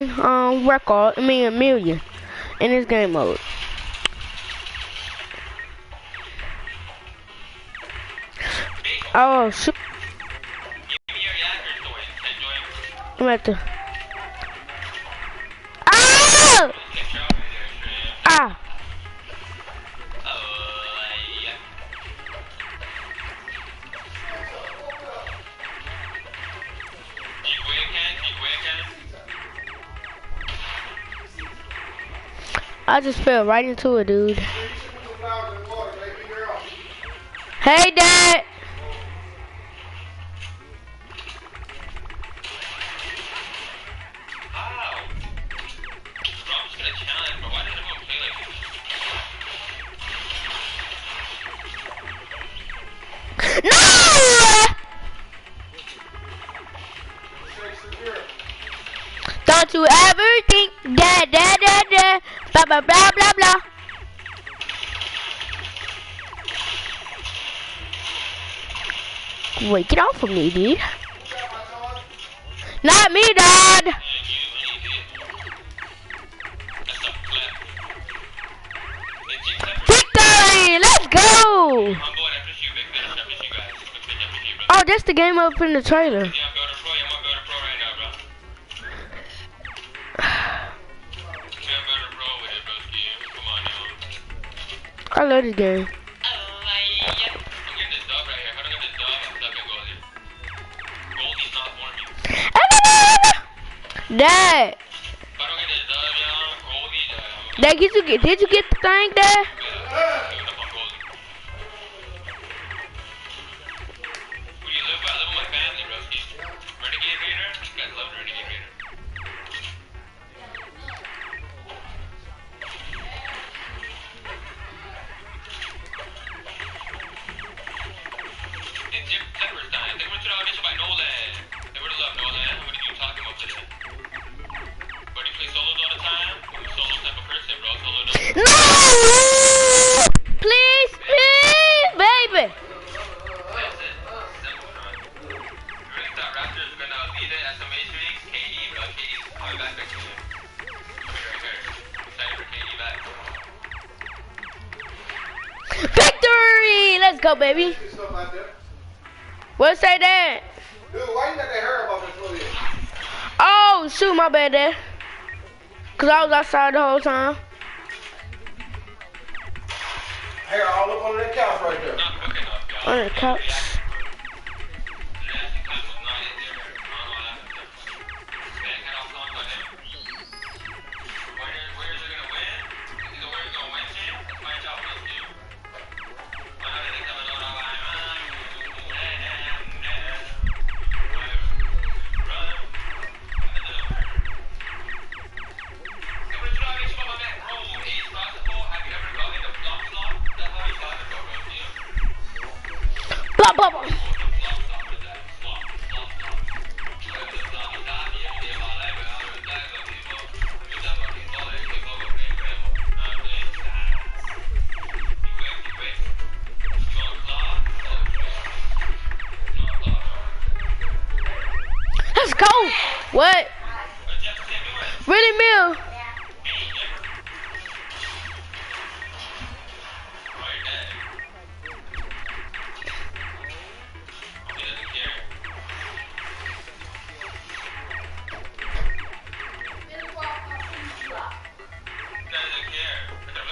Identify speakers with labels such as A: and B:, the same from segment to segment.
A: record, a million in this game mode. Oh shoot. I'm at the ah! Ah! I just fell right into it, dude. Hey, Dad! No! Don't you ever think that, blah, blah, blah, blah, blah. Wait, get off of me, dude. Not me, Dad. Victory! Let's go! Oh, that's the game up in the trailer. I love this game. Dad! Dad, did you get the thing, Dad? Please, baby. Victory! Let's go, baby. What's say that?
B: Dude, why you got that hair up on this little?
A: Oh, shoot, my bad, Dad. Cause I was outside the whole time.
B: Hair all up on that couch right there.
A: On the couch. Blah, blah, blah. Let's go. What? Really, Mill?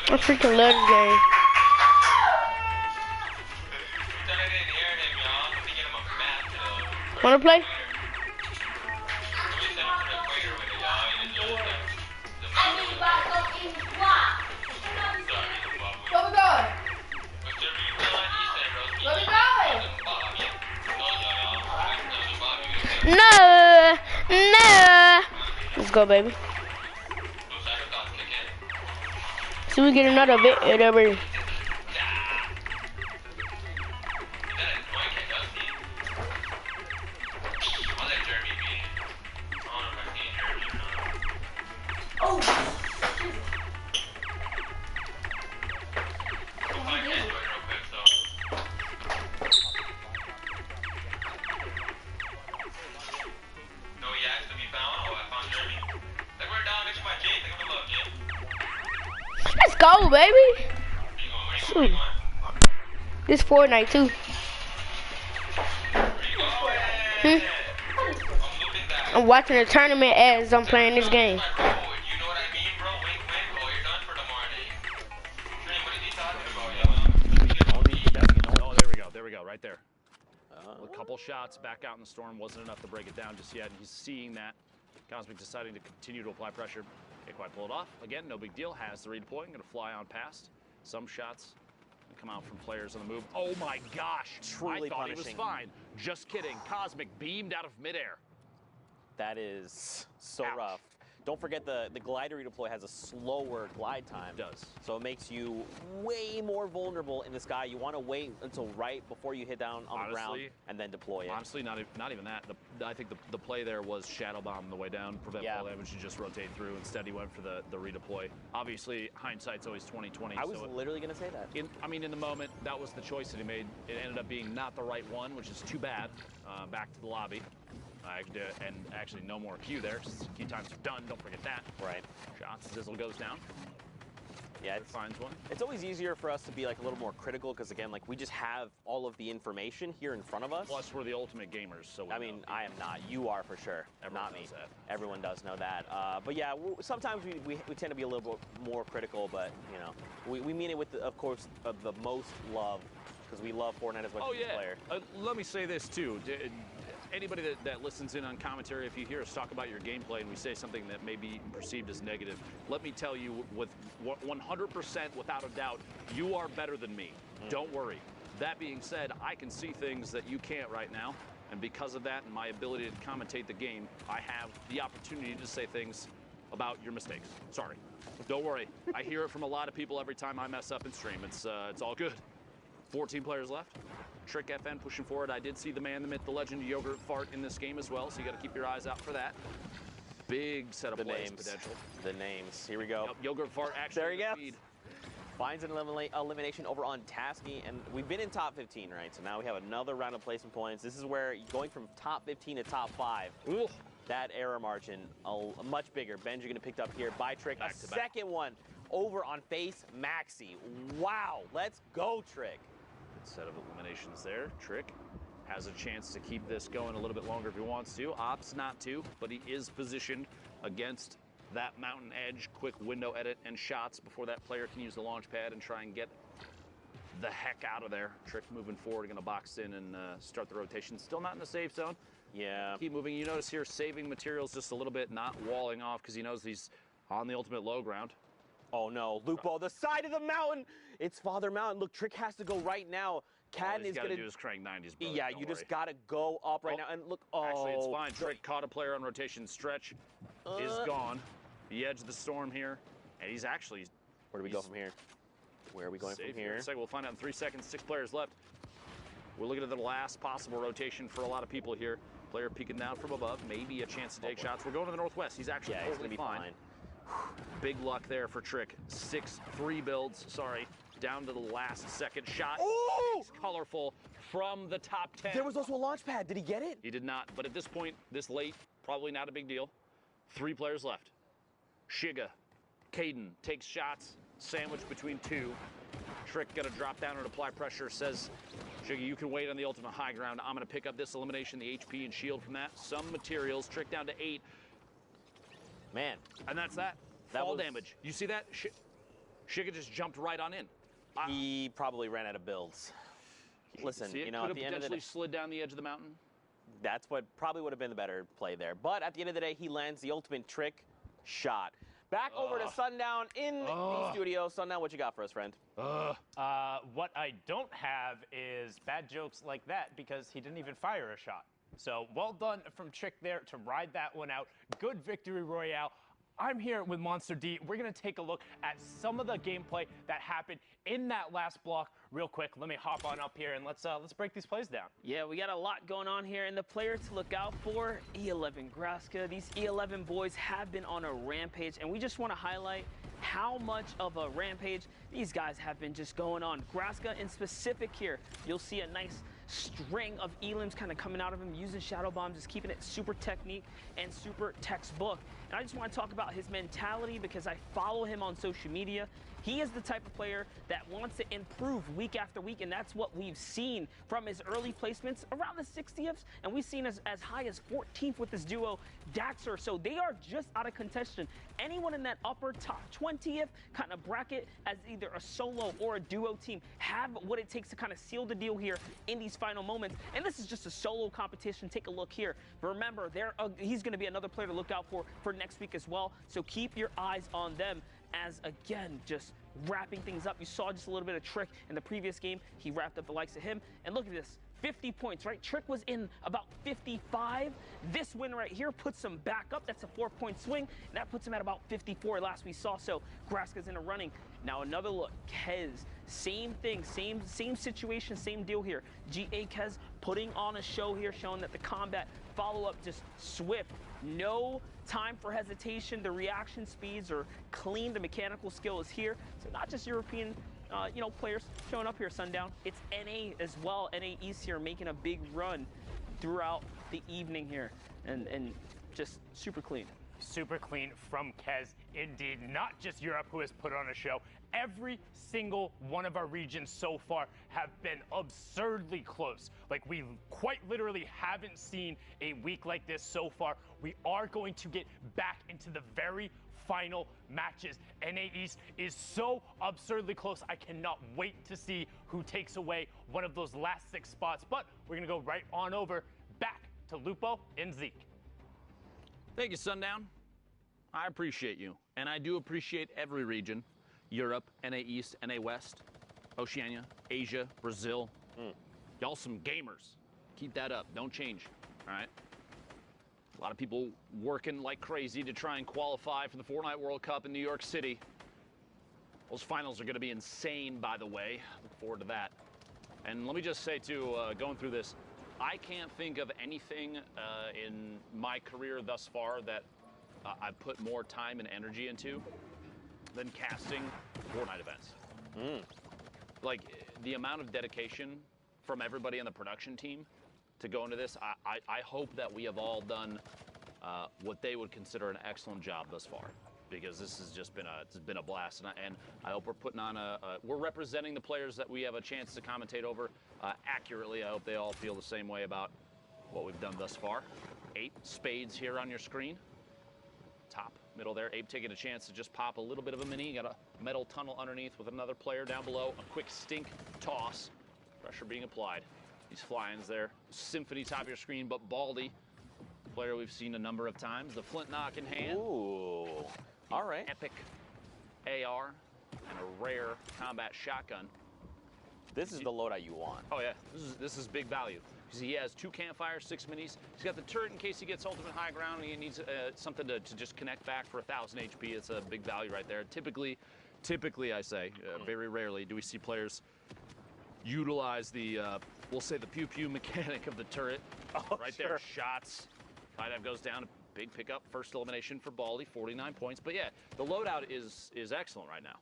A: I freaking love this game. Wanna play? No, no. Let's go, baby. So we get another bit over. go, baby. Shoot. This Fortnite too. I'm watching the tournament as I'm playing this game.
C: Oh, there we go, right there. A couple shots back out in the storm wasn't enough to break it down just yet. He's seeing that. Cosmic deciding to continue to apply pressure. Can't quite pull it off. Again, no big deal. Has the redeploying, going to fly on past. Some shots come out from players on the move. Oh my gosh!
D: Truly
C: I thought
D: punishing.
C: he was fine. Just kidding. Cosmic beamed out of midair.
D: That is so
C: Ouch.
D: rough. Don't forget the glider redeploy has a slower glide time.
C: It does.
D: So it makes you way more vulnerable in the sky. You want to wait until right before you hit down on the ground and then deploy it.
C: Honestly, not even that. I think the play there was shadow bomb on the way down, prevent fall damage, and just rotate through. Instead, he went for the redeploy. Obviously, hindsight's always 20/20.
D: I was literally going to say that.
C: In the moment, that was the choice that he made. It ended up being not the right one, which is too bad. Back to the lobby. And actually no more Q there. Just key times are done. Don't forget that.
D: Right.
C: Shots. Zizzle goes down.
D: Yeah,
C: it finds one.
D: It's always easier for us to be like a little more critical because again, like we just have all of the information here in front of us.
C: Plus, we're the ultimate gamers, so
D: I mean, I am not. You are for sure.
C: Everyone
D: not me.
C: knows that.
D: Everyone does know that. But yeah, sometimes we tend to be a little bit more critical, but you know, we mean it with, of course, the most love because we love Fortnite as much as the player.
C: Let me say this too. Anybody that listens in on commentary, if you hear us talk about your gameplay and we say something that may be perceived as negative, let me tell you with 100% without a doubt, you are better than me. Don't worry. That being said, I can see things that you can't right now, and because of that and my ability to commentate the game, I have the opportunity to say things about your mistakes. Sorry. Don't worry. I hear it from a lot of people every time I mess up in stream. It's all good. 14 players left. Trick FN pushing forward. I did see the man, the myth, the legend, Yogurt Fart in this game as well, so you got to keep your eyes out for that. Big set of plays potential.
D: The names. Here we go.
C: Yep, Yogurt Fart actually
D: there he goes.
C: Feed.
D: Finds an elimination over on Tasky, and we've been in top 15, right? So now we have another round of placement points. This is where going from top 15 to top 5.
C: Ooh.
D: That error margin, much bigger. Benji going to pick up here by Trick. A second one over on Face Maxi. Wow, let's go, Trick.
C: Set of eliminations there. Trick has a chance to keep this going a little bit longer if he wants to. Opts not to, but he is positioned against that mountain edge. Quick window edit and shots before that player can use the launch pad and try and get the heck out of there. Trick moving forward, going to box in and start the rotation. Still not in the safe zone.
D: Yeah.
C: Keep moving. You notice here saving materials just a little bit, not walling off because he knows he's on the ultimate low ground.
D: Oh no, Lupo, the side of the mountain. It's Father Mountain. Look, Trick has to go right now. Cadden is going to
C: do is crank 90s, brother.
D: Yeah, you just got to go up right now. And look,
C: actually, it's fine. Trick caught a player on rotation. Stretch is gone. The edge of the storm here. And he's actually...
D: Where do we go from here? Where are we going from here?
C: We'll find out in 3 seconds. 6 players left. We're looking at the last possible rotation for a lot of people here. Player peeking down from above. Maybe a chance to take shots. We're going to the northwest. He's actually totally fine. Big luck there for Trick. 6-3 builds, down to the last second shot.
D: Oh!
C: Colorful from the top 10.
D: There was also a launch pad. Did he get it?
C: He did not, but at this point, this late, probably not a big deal. 3 players left. Shiga, Caden takes shots, sandwiched between 2. Trick gonna drop down and apply pressure, says, Shiga, you can wait on the ultimate high ground. I'm gonna pick up this elimination, the HP and shield from that. Some materials, Trick down to 8.
D: Man.
C: And that's that. Fall damage. You see that? Shiga just jumped right on in.
D: He probably ran out of builds. Listen,
C: you know, at the end of the day, slid down the edge of the mountain.
D: That's what probably would have been the better play there. But at the end of the day, he lands the ultimate Trick shot. Back over to Sundown in the studio. Sundown, what you got for us, friend?
E: What I don't have is bad jokes like that because he didn't even fire a shot. So well done from Trick there to ride that one out. Good victory royale. I'm here with Monster D. We're going to take a look at some of the gameplay that happened in that last block real quick. Let me hop on up here and let's break these plays down.
F: Yeah, we got a lot going on here, and the player to look out for, E11 Graska. These E11 boys have been on a rampage, and we just want to highlight how much of a rampage these guys have been just going on. Graska in specific here, you'll see a nice string of elims kind of coming out of him, using shadow bombs, just keeping it super technique and super textbook. And I just want to talk about his mentality because I follow him on social media. He is the type of player that wants to improve week after week, and that's what we've seen from his early placements around the 60th, and we've seen as high as 14th with this duo, Daxter. So they are just out of contention. Anyone in that upper top 20th kind of bracket as either a solo or a duo team have what it takes to kind of seal the deal here in these final moments. And this is just a solo competition. Take a look here. But remember, he's going to be another player to look out for next week as well. So keep your eyes on them as, again, just wrapping things up. You saw just a little bit of Trick in the previous game. He wrapped up the likes of him. And look at this. 50 points, right? Trick was in about 55. This win right here puts him back up. That's a 4-point swing. And that puts him at about 54 last we saw. So Graska's in a running. Now another look. Kez, same thing, same situation, same deal here. GA Kez putting on a show here, showing that the combat follow-up just swift. No time for hesitation. The reaction speeds are clean. The mechanical skill is here. So not just European players showing up here, Sundown. It's NA as well. NA East here making a big run throughout the evening here. And just super clean.
E: Super clean from Kez, indeed. Not just Europe who has put on a show. Every single one of our regions so far have been absurdly close. Like, we quite literally haven't seen a week like this so far. We are going to get back into the very final matches. NA East is so absurdly close. I cannot wait to see who takes away one of those last 6 spots. But we're going to go right on over back to Lupo and Zeke.
C: Thank you, Sundown. I appreciate you. And I do appreciate every region. Europe, NA East, NA West, Oceania, Asia, Brazil. Y'all some gamers. Keep that up. Don't change. All right? A lot of people working like crazy to try and qualify for the Fortnite World Cup in New York City. Those finals are going to be insane, by the way. Look forward to that. And let me just say, too, going through this, I can't think of anything in my career thus far that I've put more time and energy into than casting Fortnite events. Like, the amount of dedication from everybody on the production team to go into this, I hope that we have all done what they would consider an excellent job thus far, because this has just been a blast, and I hope we're putting on we're representing the players that we have a chance to commentate over accurately. I hope they all feel the same way about what we've done thus far. 8 spades here on your screen. Top middle there. Abe taking a chance to just pop a little bit of a mini. Got a metal tunnel underneath with another player down below. A quick stink toss. Pressure being applied. These fly-ins there. Symphony top of your screen, but Baldy, player we've seen a number of times. The flintlock in hand.
D: Ooh. All right.
C: Epic AR and a rare combat shotgun.
D: This is the loadout you want.
C: Oh yeah, this is big value. Because he has 2 campfires, 6 minis. He's got the turret in case he gets ultimate high ground and he needs something to just connect back for 1,000 HP. It's a big value right there. Typically I say, very rarely do we see players utilize the, we'll say the pew-pew mechanic of the turret. Right
D: sure.
C: there, shots. Hideout goes down, a big pickup. First elimination for Baldy, 49 points. But yeah, the loadout is excellent right now.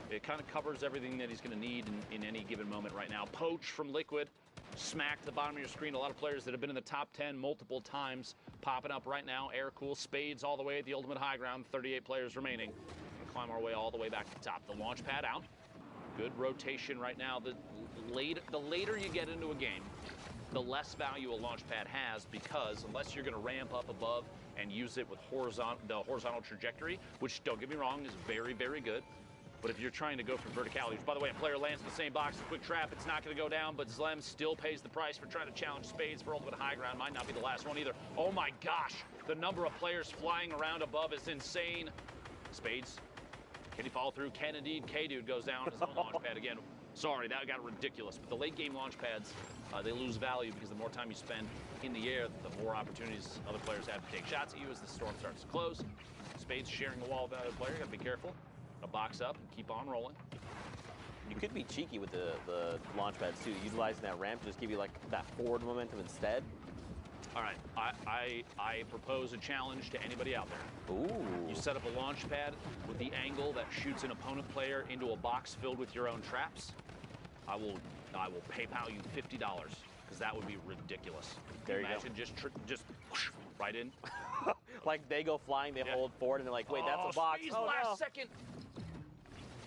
C: It kind of covers everything that he's going to need in any given moment right now. Poach from Liquid. Smack the bottom of your screen. A lot of players that have been in the top 10 multiple times popping up right now. Air cool, spades all the way at the ultimate high ground. 38 players remaining. We'll climb our way all the way back to the top. The launch pad out. Good rotation right now. The later you get into a game, the less value a launch pad has, because unless you're going to ramp up above and use it with the horizontal trajectory, which, don't get me wrong, is very, very good. But if you're trying to go for verticality, by the way, a player lands in the same box, a quick trap, it's not going to go down, but Zlem still pays the price for trying to challenge spades for ultimate high ground. Might not be the last one either. Oh my gosh, the number of players flying around above is insane. Spades, can he follow through? Can indeed. K-Dude goes down as a launch pad again. Sorry, that got ridiculous. But the late game launch pads, they lose value because the more time you spend in the air, the more opportunities other players have to take shots at you as the storm starts to close. Spades sharing the wall with another player, gotta be careful. A box up and keep on rolling.
D: You could be cheeky with the launch pads too, utilizing that ramp to just give you like that forward momentum instead.
C: All right, I propose a challenge to anybody out there.
D: Ooh.
C: You set up a launch pad with the angle that shoots an opponent player into a box filled with your own traps. I will PayPal you $50 because that would be ridiculous.
D: There you
C: Imagine just whoosh, right in.
D: Like they go flying, they hold forward, and they're like, wait, that's a box.
C: Speed's
D: Oh,
C: last
D: no.
C: second.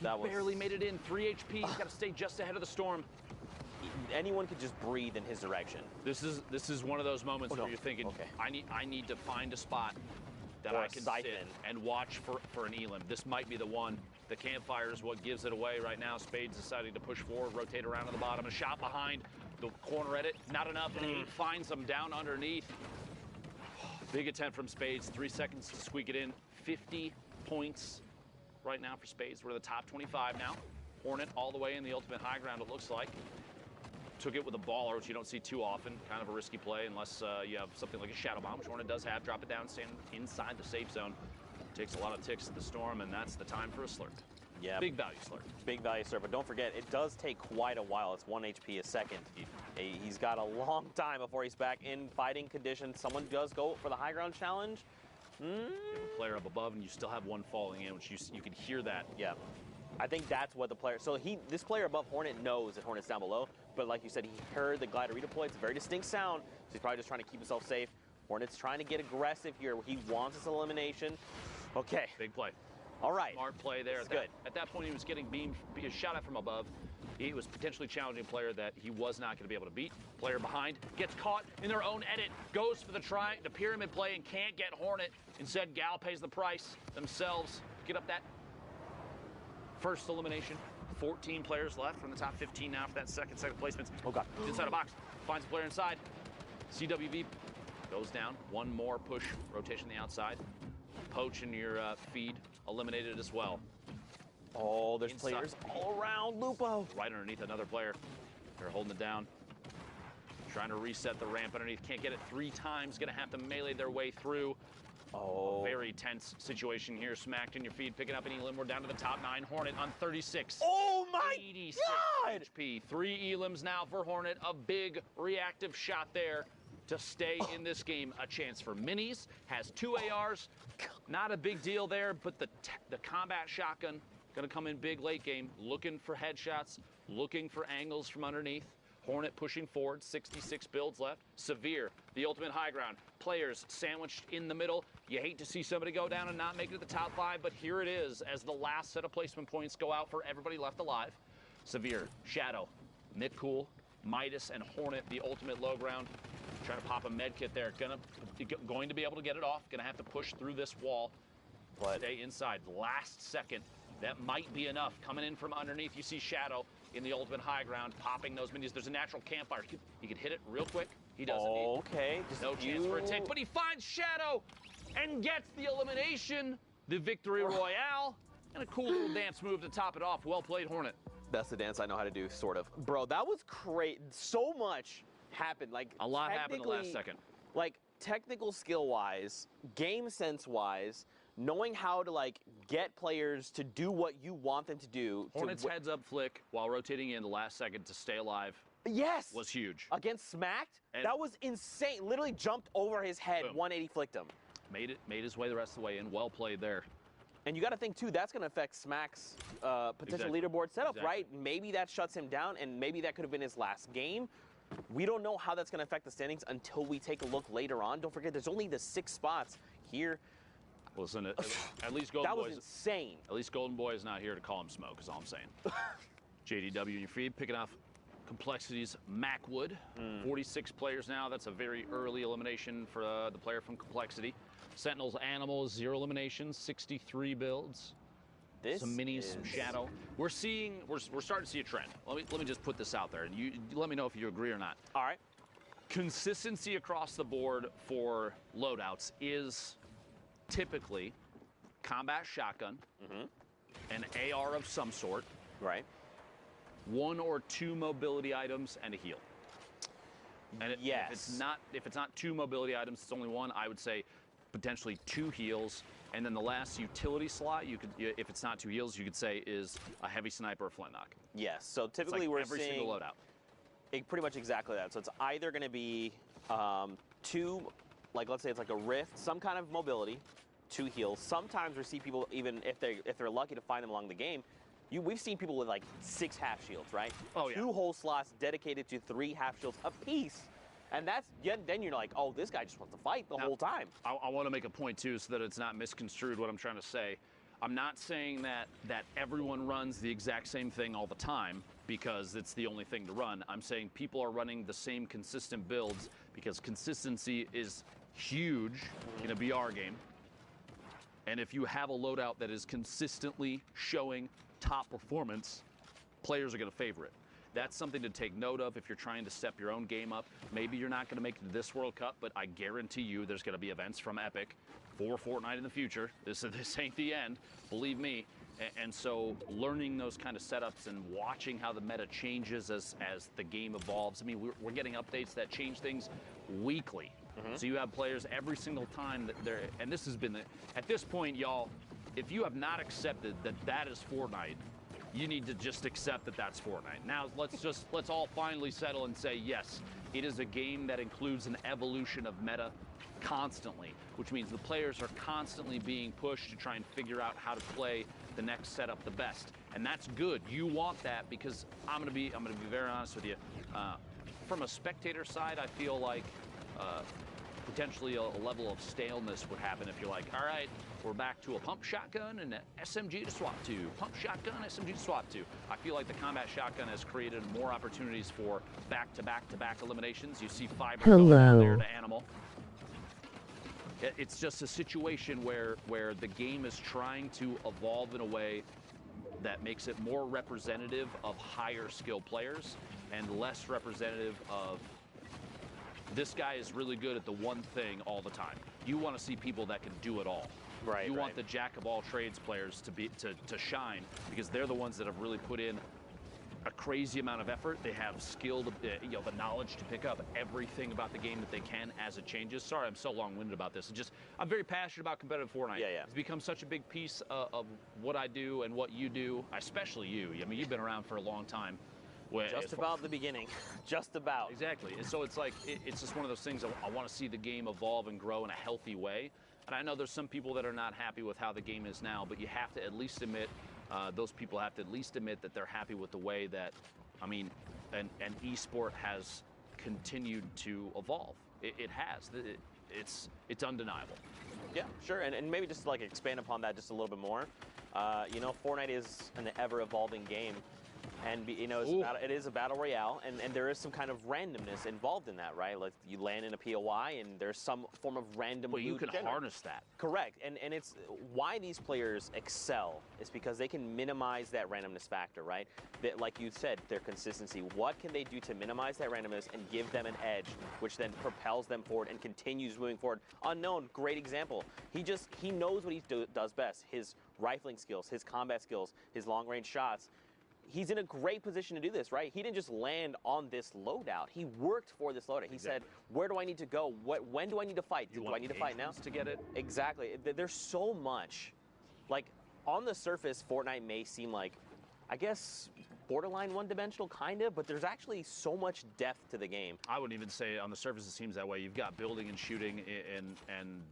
D: That was
C: Barely made it in. 3 HP. He's got to stay just ahead of the storm.
D: Anyone could just breathe in his direction.
C: This is one of those moments
D: no.
C: where you're thinking,
D: Okay.
C: I need to find a spot that
D: Or
C: I
D: a
C: can
D: siphon.
C: sit and watch for an elim. This might be the one. The campfire is what gives it away right now. Spades deciding to push forward, rotate around to the bottom. A shot behind the corner at it. Not enough, and he finds them down underneath. Big attempt from Spades. 3 seconds to squeak it in. 50 points right now for Spades. We're the top 25 now. Hornet all the way in the ultimate high ground, it looks like. Took it with a baller, which you don't see too often. Kind of a risky play unless you have something like a shadow bomb, which Hornet does have. Drop it down, stand inside the safe zone. Takes a lot of ticks to the storm, and that's the time for a slurp.
D: Yeah.
C: Big value slurp.
D: Big value, sir. But don't forget, it does take quite a while. It's 1 HP a second. He's got a long time before he's back in fighting condition. Someone does go for the high ground challenge.
C: You have a player up above, and you still have one falling in, which you can hear that.
D: Yeah. I think that's what the player. So this player above Hornet knows that Hornet's down below. But like you said, he heard the glider redeploy. It's a very distinct sound. So he's probably just trying to keep himself safe. Hornet's trying to get aggressive here. He wants his elimination. Okay.
C: Big play.
D: All right.
C: Smart play there.
D: Good.
C: At that point, he was getting shot at from above. He was potentially challenging a player that he was not going to be able to beat. Player behind gets caught in their own edit, goes for the pyramid play and can't get Hornet. Instead, Gal pays the price themselves. Get up that first elimination. 14 players left from the top 15 now for that second placements.
D: Oh, God.
C: Inside a box. Finds a player inside. CWV goes down. One more push. Rotation on the outside. Poach in your feed. Eliminated as well.
D: Oh, there's
C: Inside.
D: players all around Lupo.
C: Right underneath another player. They're holding it down. Trying to reset the ramp underneath. Can't get it 3 times. Gonna have to melee their way through.
D: Oh.
C: Very tense situation here. Smacked in your feed. Picking up an elim. We're down to the top 9. Hornet on 36.
D: Oh, my
C: 86
D: God.
C: HP. 3 elims now for Hornet. A big reactive shot there to stay in this game. A chance for minis. Has 2 ARs. Not a big deal there, but the combat shotgun going to come in big late game. Looking for headshots. Looking for angles from underneath. Hornet pushing forward. 66 builds left. Severe. The ultimate high ground. Players sandwiched in the middle. You hate to see somebody go down and not make it to the top 5, but here it is as the last set of placement points go out for everybody left alive. Severe, Shadow, Mick Cool, Midas, and Hornet, the ultimate low ground. Trying to pop a med kit there. Going to be able to get it off. Going to have to push through this wall. But stay inside. Last second. That might be enough. Coming in from underneath, you see Shadow in the ultimate high ground, popping those minis. There's a natural campfire. He could hit it real quick. He doesn't.
D: Okay.
C: No chance for a take, but he finds Shadow and gets the elimination, the victory royale, and a cool little dance move to top it off. Well played, Hornet.
D: That's the dance I know how to do, sort of. Bro, that was great. So much happened. Like
C: A lot happened in the last second.
D: Like technical skill-wise, game sense-wise, knowing how to like get players to do what you want them to do.
C: Hornet's heads up flick while rotating in the last second to stay alive.
D: Yes.
C: Was huge.
D: Against Smacked,
C: And
D: that was insane. Literally jumped over his head,
C: boom.
D: 180 flicked him.
C: Made his way the rest of the way in. Well played there.
D: And you got to think too, that's going to affect Smack's potential
C: Exactly.
D: leaderboard setup,
C: Exactly.
D: right? Maybe that shuts him down, and maybe that could have been his last game. We don't know how that's going to affect the standings until we take a look later on. Don't forget, there's only the 6 spots here.
C: Listen, at least Golden
D: That was
C: Boy's
D: insane.
C: At least Golden Boy is not here to call him smoke, is all I'm saying. JDW in your feed, picking off Complexity's Macwood. 46 players now. That's a very early elimination for the player from Complexity. Sentinel's Animals, 0 eliminations, 63 builds.
D: This
C: Some minis, some Shadow. We're starting to see a trend. Let me just put this out there, and you let me know if you agree or not.
D: All right.
C: Consistency across the board for loadouts is typically combat shotgun, an AR of some sort,
D: Right.
C: 1 or 2 mobility items, and a heal. And
D: Yes.
C: if it's not 2 mobility items, it's only 1. I would say potentially 2 heals, and then the last utility slot, if it's not 2 heals, you could say is a heavy sniper or flintlock.
D: Yes. So
C: It's
D: typically
C: like
D: we're
C: every
D: seeing
C: single loadout.
D: pretty much exactly that. So it's either going to be 2, like let's say it's like a rift, some kind of mobility, 2 heals. Sometimes we see people, even if they're lucky to find them along the game, We've seen people with like 6 half shields, right?
C: Oh, yeah.
D: 2 whole slots dedicated to 3 half shields apiece. And then you're like, oh, this guy just wants to fight the whole time.
C: I want to make a point, too, so that it's not misconstrued what I'm trying to say. I'm not saying that everyone runs the exact same thing all the time because it's the only thing to run. I'm saying people are running the same consistent builds because consistency is huge in a BR game. And if you have a loadout that is consistently showing top performance, players are going to favor it. That's something to take note of if you're trying to step your own game up. Maybe you're not going to make it to this World Cup, but I guarantee you there's going to be events from Epic for Fortnite in the future. This ain't the end, believe me. And so learning those kind of setups and watching how the meta changes as the game evolves. I mean, we're getting updates that change things weekly. So you have players every single time that they're, and this has been, at this point, y'all, if you have not accepted that is Fortnite, you need to just accept that that's Fortnite. Now, let's all finally settle and say, yes, it is a game that includes an evolution of meta constantly, which means the players are constantly being pushed to try and figure out how to play the next setup the best. And that's good. You want that because I'm gonna be very honest with you. From a spectator side, I feel like potentially a level of staleness would happen if you're like, all right, we're back to a pump shotgun and an SMG to swap to. Pump shotgun, SMG to swap to. I feel like the combat shotgun has created more opportunities for back-to-back eliminations. You see Fiber going down there to Animal. It's just a situation where the game is trying to evolve in a way that makes it more representative of higher skill players and less representative of this guy is really good at the one thing all the time. You want to see people that can do it all.
D: Right.
C: You want the jack of all trades players to shine because they're the ones that have really put in a crazy amount of effort. They have skill, the knowledge to pick up everything about the game that they can as it changes. Sorry, I'm so long-winded about this. I'm very passionate about competitive Fortnite.
D: Yeah.
C: It's become such a big piece of what I do and what you do, especially you. I mean, you've been around for a long time.
D: Just about the beginning. Just about.
C: Exactly. And so it's like, it's just one of those things I want to see the game evolve and grow in a healthy way. And I know there's some people that are not happy with how the game is now, but you have to at least admit, those people have to at least admit that they're happy with the way that, I mean, an esport has continued to evolve. It has. It's undeniable.
D: Yeah, sure. And maybe just like expand upon that just a little bit more. Fortnite is an ever-evolving game. And it is a battle royale, and there is some kind of randomness involved in that, right? Like you land in a POI, and there's some form of random.
C: Well, you can harness that.
D: Correct, and it's why these players excel is because they can minimize that randomness factor, right? Like you said, their consistency. What can they do to minimize that randomness and give them an edge, which then propels them forward and continues moving forward? Unknown, great example. He knows what he does best. His rifling skills, his combat skills, his long-range shots. He's in a great position to do this, right? He didn't just land on this loadout. He worked for this loadout. He said, where do I need to go? When do I need to fight? Do I need to fight now?
C: To get it?
D: Exactly. There's so much. Like, on the surface, Fortnite may seem like, I guess, borderline one-dimensional, kind of, but there's actually so much depth to the game.
C: I wouldn't even say on the surface it seems that way. You've got building and shooting and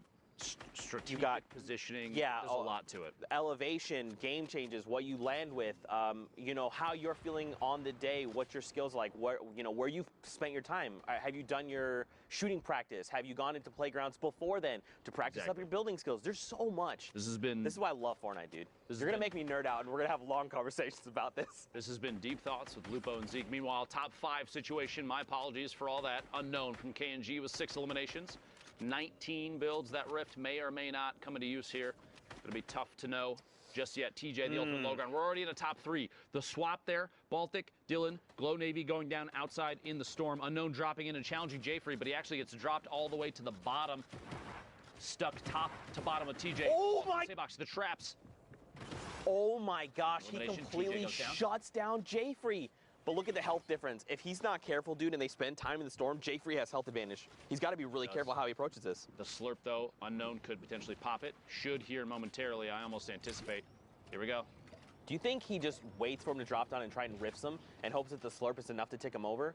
C: strategic positioning.
D: Yeah,
C: there's a lot to it.
D: Elevation, game changes, what you land with, how you're feeling on the day, what your skills are like, where you've spent your time. Have you done your shooting practice? Have you gone into playgrounds before then to practice up your building skills? There's so much. This is why I love Fortnite, dude. You're gonna make me nerd out, and we're gonna have long conversations about this.
C: This has been Deep Thoughts with Lupo and Zeke. Meanwhile, top 5 situation. My apologies for all that. Unknown from KNG with 6 eliminations. 19 builds. That Rift may or may not come into use here. It'll be tough to know just yet. TJ, the ultimate low ground. We're already in the top 3. The swap there, Baltic, Dylan, Glow Navy going down outside in the storm. Unknown dropping in and challenging Jfree, but he actually gets dropped all the way to the bottom. Stuck top to bottom of TJ.
D: Oh my!
C: Box, the traps.
D: Oh my gosh, he completely shuts down Jfree. But look at the health difference. If he's not careful, dude, and they spend time in the storm, Jfree has health advantage. He's got to be really careful how he approaches this.
C: The slurp, though, Unknown could potentially pop it. Should here momentarily, I almost anticipate. Here we go.
D: Do you think he just waits for him to drop down and try and rips him and hopes that the slurp is enough to tick him over?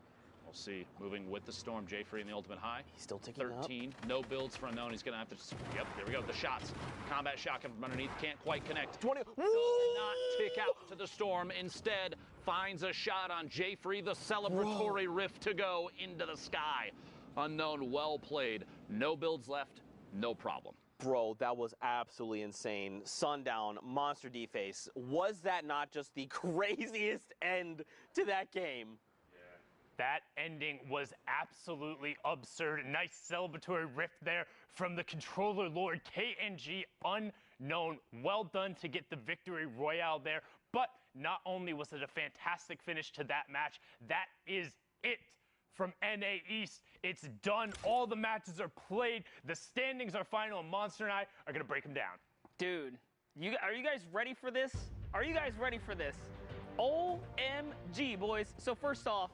C: We'll see. Moving with the storm, Jay Free in the ultimate high.
D: He's still ticking
C: 13. No builds for unknown. He's going to have to. Yep, there we go. The shots. Combat shotgun from underneath. Can't quite connect.
D: 20.
C: Does not tick out to the storm. Instead, finds a shot on Jay Free. The celebratory rift to go into the sky. Unknown, well played. No builds left. No problem.
D: Bro, that was absolutely insane. Sundown, monster D-face. Was that not just the craziest end to that game?
E: That ending was absolutely absurd. Nice celebratory rift there from the controller lord KNG Unknown. Well done to get the victory royale there. But not only was it a fantastic finish to that match, that is it from NA East. It's done. All the matches are played. The standings are final, and Monster and I are going to break them down.
F: Dude, are you guys ready for this? Are you guys ready for this? OMG, boys. So first off,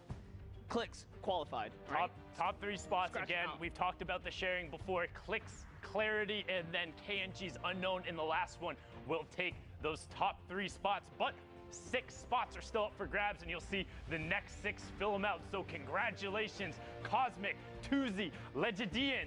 F: Clicks qualified. Right?
E: Top 3 spots.
F: Scratch
E: Again, we've talked about the sharing before. Clicks, Clarity, and then KNG's Unknown in the last one will take those top 3 spots. But 6 spots are still up for grabs, and you'll see the next 6 fill them out. So congratulations, Cosmic, Tuzi, Legidian,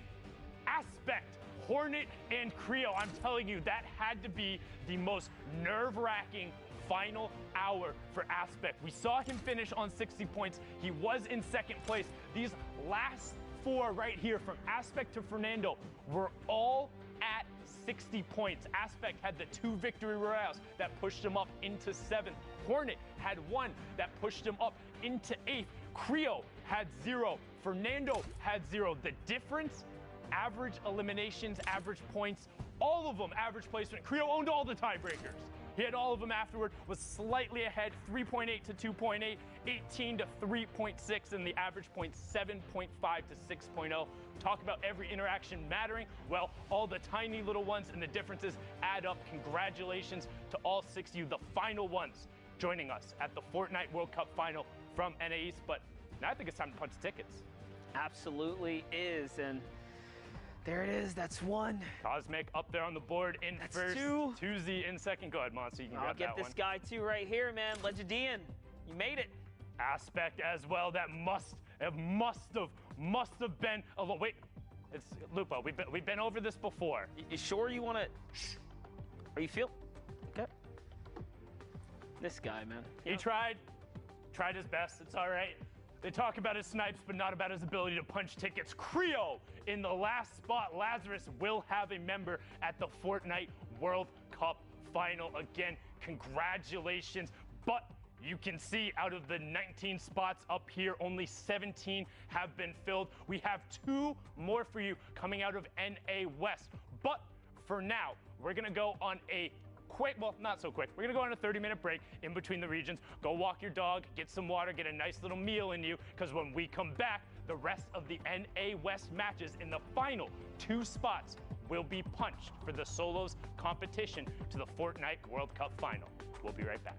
E: Aspect, Hornet, and Creo. I'm telling you, that had to be the most nerve-wracking final hour for Aspect. We saw him finish on 60 points. He was in 2nd place. These last 4 right here, from Aspect to Fernando, were all at 60 points. Aspect had the 2 victory royales that pushed him up into 7th. Hornet had 1 that pushed him up into 8th. Creo had 0. Fernando had 0. The difference, average eliminations, average points, all of them average placement. Creo owned all the tiebreakers. He had all of them afterward, was slightly ahead, 3.8 to 2.8, 18 to 3.6, and the average point 7.5 to 6.0. Talk about every interaction mattering. Well, all the tiny little ones and the differences add up. Congratulations to all 6 of you, the final ones, joining us at the Fortnite World Cup final from NA East. But now I think it's time to punch tickets.
F: Absolutely is, and there it is. That's 1.
E: Cosmic up there on the board in
F: That's
E: first.
F: 2.
E: Tuzi in second. Go ahead, Monster. You can
F: I'll
E: grab
F: get
E: that
F: this
E: one.
F: guy too right here, man. Legidian, you made it.
E: Aspect as well. That must have been. Oh wait, it's Lupo. We've been over this before.
F: You sure you want to? Are you feel? Okay. This guy, man.
E: He tried his best. It's all right. They talk about his snipes, but not about his ability to punch tickets. Creo in the last spot. Lazarus will have a member at the Fortnite World Cup final. Again, congratulations. But you can see out of the 19 spots up here, only 17 have been filled. We have 2 more for you coming out of NA West. But for now, we're going to go on a quick, well, not so quick. We're going to go on a 30-minute break in between the regions. Go walk your dog, get some water, get a nice little meal in you, because when we come back, the rest of the NA West matches in the final 2 spots will be punched for the solos competition to the Fortnite World Cup final. We'll be right back.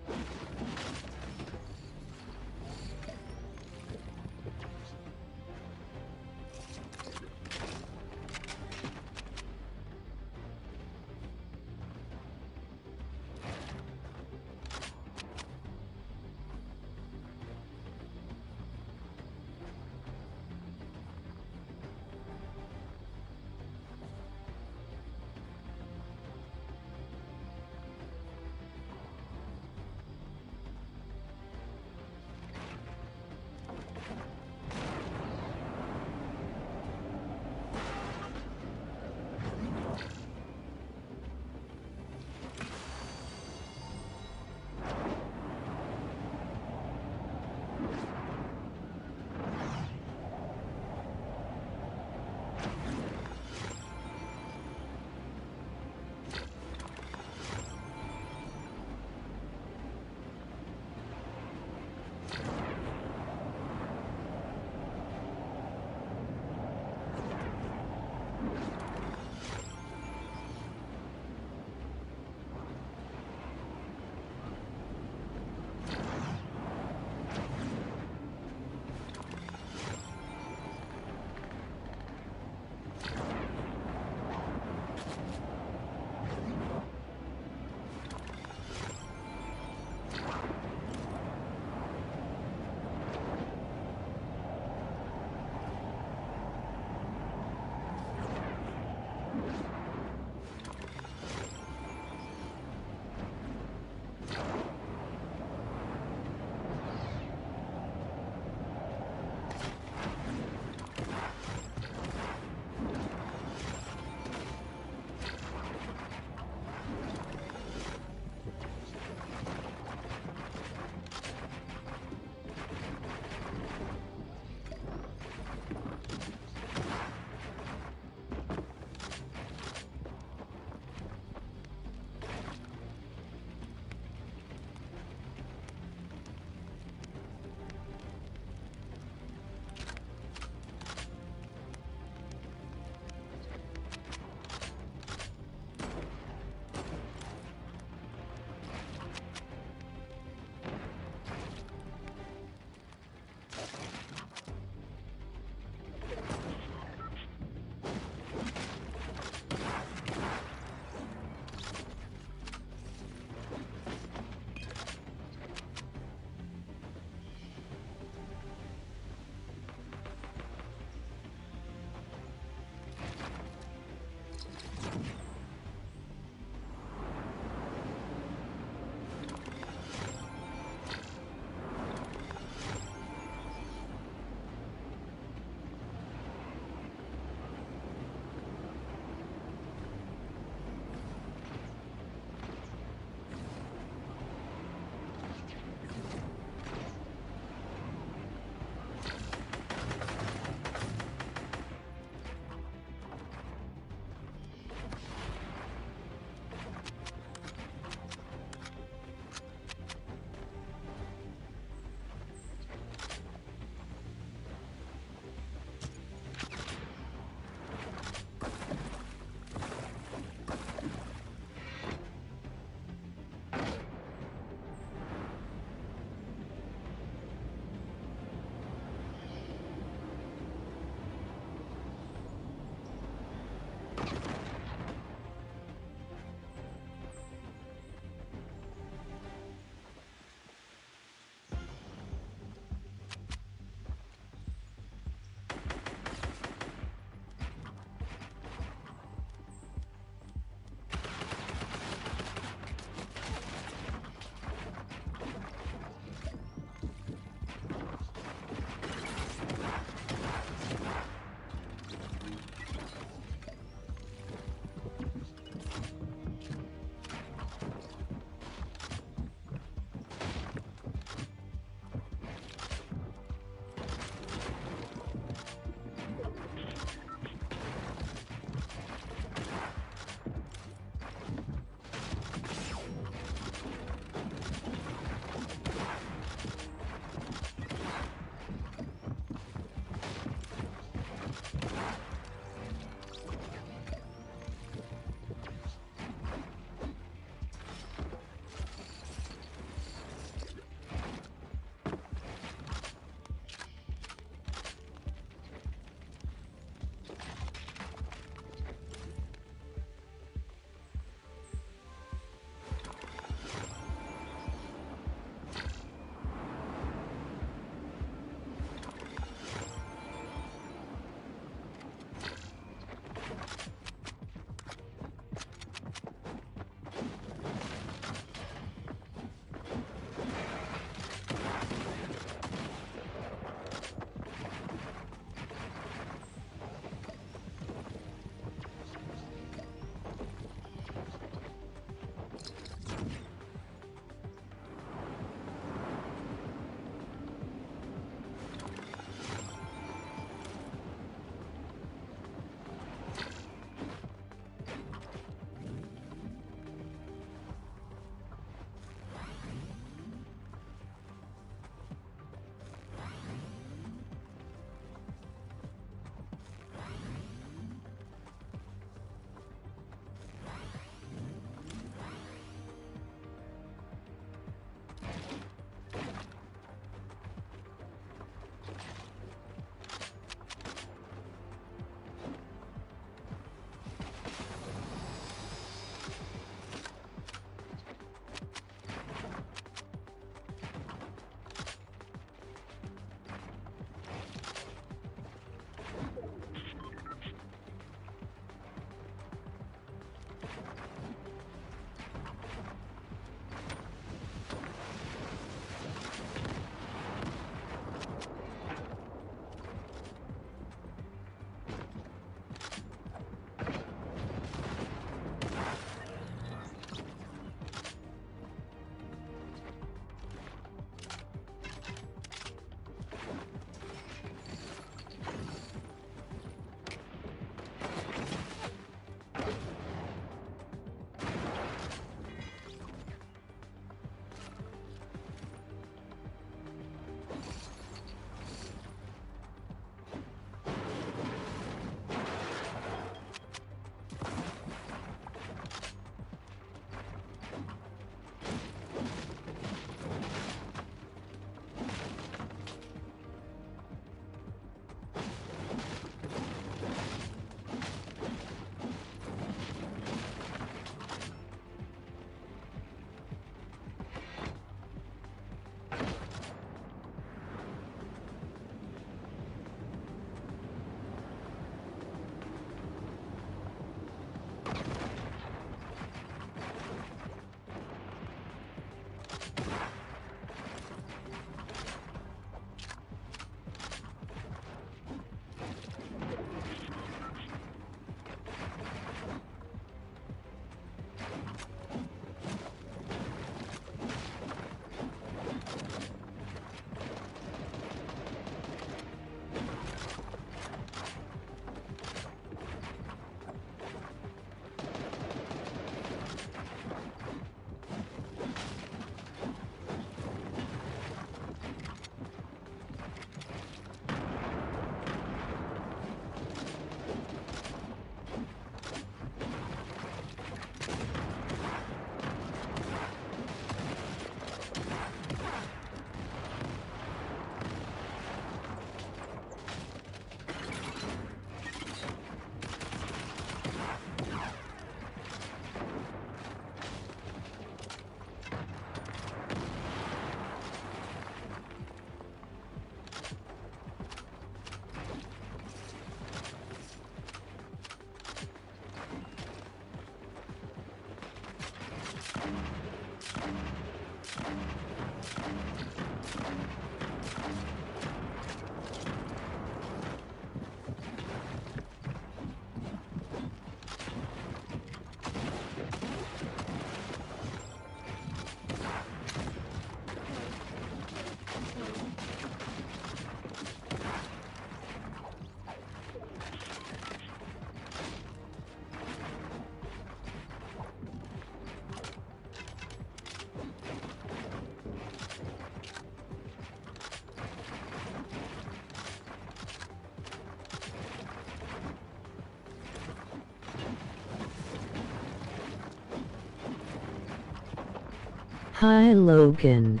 G: Hi Logan.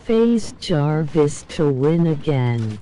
G: FaZe Jarvis to win again.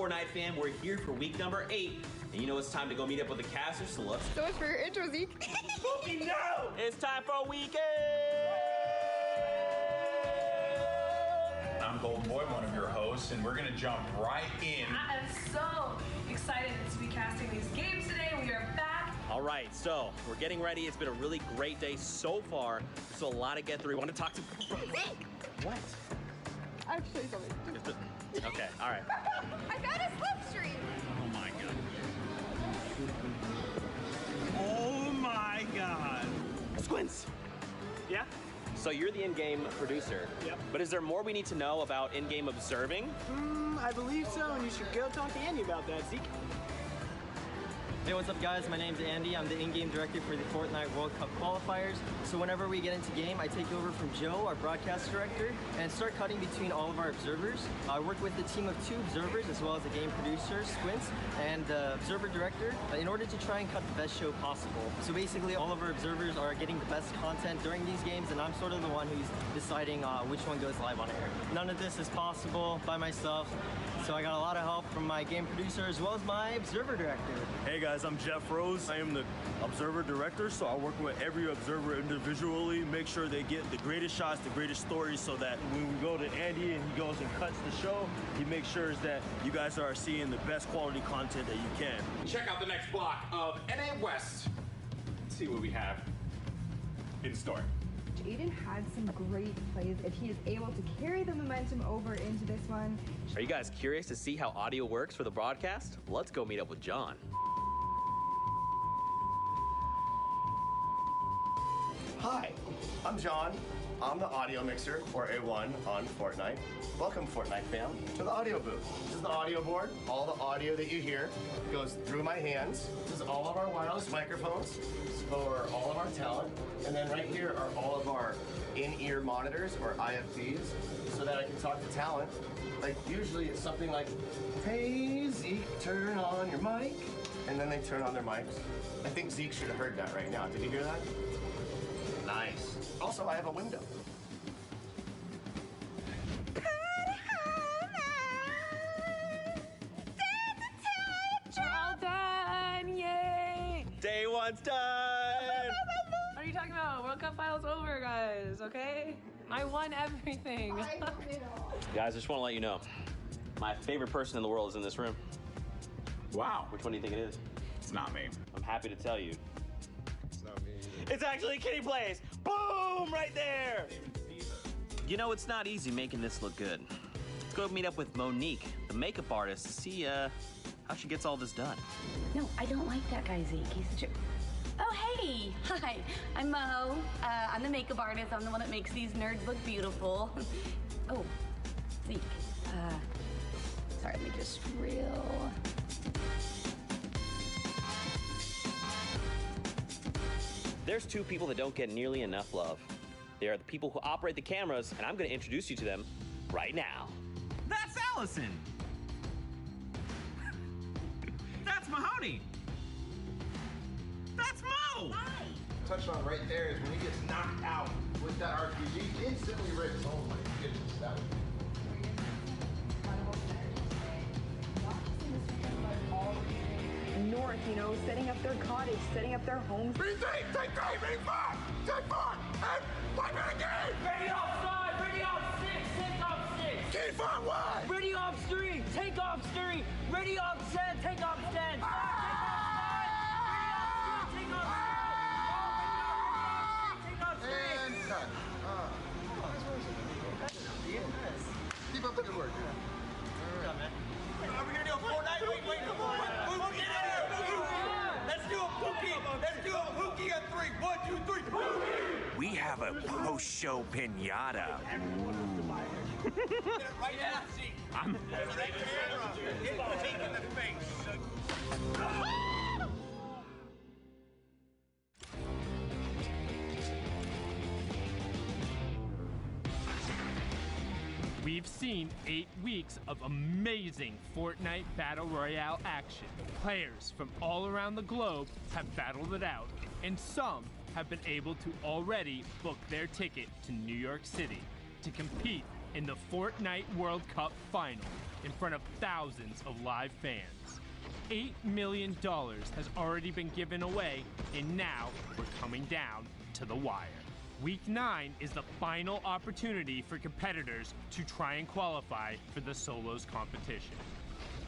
H: Fortnite fam? We're here for week number 8, and you know it's time to go meet up with the casters, so let's...
I: So much for your intro, Zeke.
H: Spooky, no!
D: It's time for a weekend!
J: I'm Golden Boy, one of your hosts, and we're gonna jump right in.
K: I am so excited to be casting these games today. We are back.
D: All right, so we're getting ready. It's been a really great day so far. So a lot to get through. We want to talk to...
I: Zeke!
D: What?
I: I have to show you something.
D: Okay, all right.
I: I found a slipstream.
H: Oh my god. Oh my god.
D: Squints!
E: Yeah?
D: So you're the in-game producer.
E: Yep.
D: But is there more we need to know about in-game observing?
L: I believe so, and you should go talk to Andy about that, Zeke.
M: Hey, what's up guys? My name's Andy. I'm the in-game director for the Fortnite World Cup qualifiers. So whenever we get into game, I take over from Joe, our broadcast director, and start cutting between all of our observers. I work with a team of 2 observers as well as a game producer, Squints, and the observer director in order to try and cut the best show possible. So basically all of our observers are getting the best content during these games, and I'm sort of the one who's deciding which one goes live on air. None of this is possible by myself, so I got a lot of help from my game producer as well as my observer director.
N: Hey guys, I'm Jeff Rose. I am the observer director, so I work with every observer individually, make sure they get the greatest shots, the greatest stories, so that when we go to Andy and he goes and cuts the show, he makes sure that you guys are seeing the best quality content that you can.
J: Check out the next block of NA West. Let's see what we have in store.
I: Aiden had some great plays. If he is able to carry the momentum over into this one.
D: Are you guys curious to see how audio works for the broadcast? Let's go meet up with John.
O: Hi, I'm John. I'm the audio mixer, or A1, on Fortnite. Welcome, Fortnite fam, to the audio booth. This is the audio board. All the audio that you hear goes through my hands. This is all of our wireless microphones for all of our talent. And then right here are all of our in-ear monitors, or IFTs, so that I can talk to talent. Like, usually it's something like, hey, Zeke, turn on your mic. And then they turn on their mics. I think Zeke should have heard that right now. Did you hear that? Nice. Also, I have a window.
K: All done! Yay!
D: Day 1's done!
K: What are you talking about? World Cup finals over, guys, okay? I won everything.
D: Guys, I just want to let you know, my favorite person in the world is in this room.
J: Wow.
D: Which one do you think it is?
J: It's not me.
D: I'm happy to tell you.
B: It's not me.
D: It's actually Kitty Plays. Boom! Right there! You know, it's not easy making this look good. Let's go meet up with Monique, the makeup artist, to see how she gets all this done.
P: No, I don't like that guy, Zeke. He's such a... Oh, hey! Hi, I'm Mo. I'm the makeup artist. I'm the one that makes these nerds look beautiful. Oh, Zeke. Sorry, let me just reel.
D: There's 2 people that don't get nearly enough love. They are the people who operate the cameras, and I'm going to introduce you to them right now.
H: That's Allison! That's Mahoney! That's Mo!
B: Hi. Touched on right there is when he gets knocked out with that RPG, instantly rips. Oh my goodness, that was
I: North, you know, setting up their cottage, setting up their homes.
B: take 3, take 5, and 5 minute game!
Q: Ready off 5, ready off 6, take off 6.
B: Keep on 1!
Q: Ready off 3, take off 3. Ready off 10, take off 10. Take off 5, ready off 3, take off 6.
B: And cut. Keep up the good work.
H: Are we gonna do a Fortnite? Wait, come on. Let's do a Pookie. Let's do a Pookie on 3. 1, 2, 3. Pookie!
R: We have a post-show pinata.
H: Right now, see. I'm that camera. Hit Zeke in the face.
E: We've seen 8 weeks of amazing Fortnite Battle Royale action. Players from all around the globe have battled it out, and some have been able to already book their ticket to New York City to compete
S: in the Fortnite World Cup final in front of thousands of live fans. $8 million has already been given away, and now we're coming down to the wire. Week 9 is the final opportunity for competitors to try and qualify for the solos competition.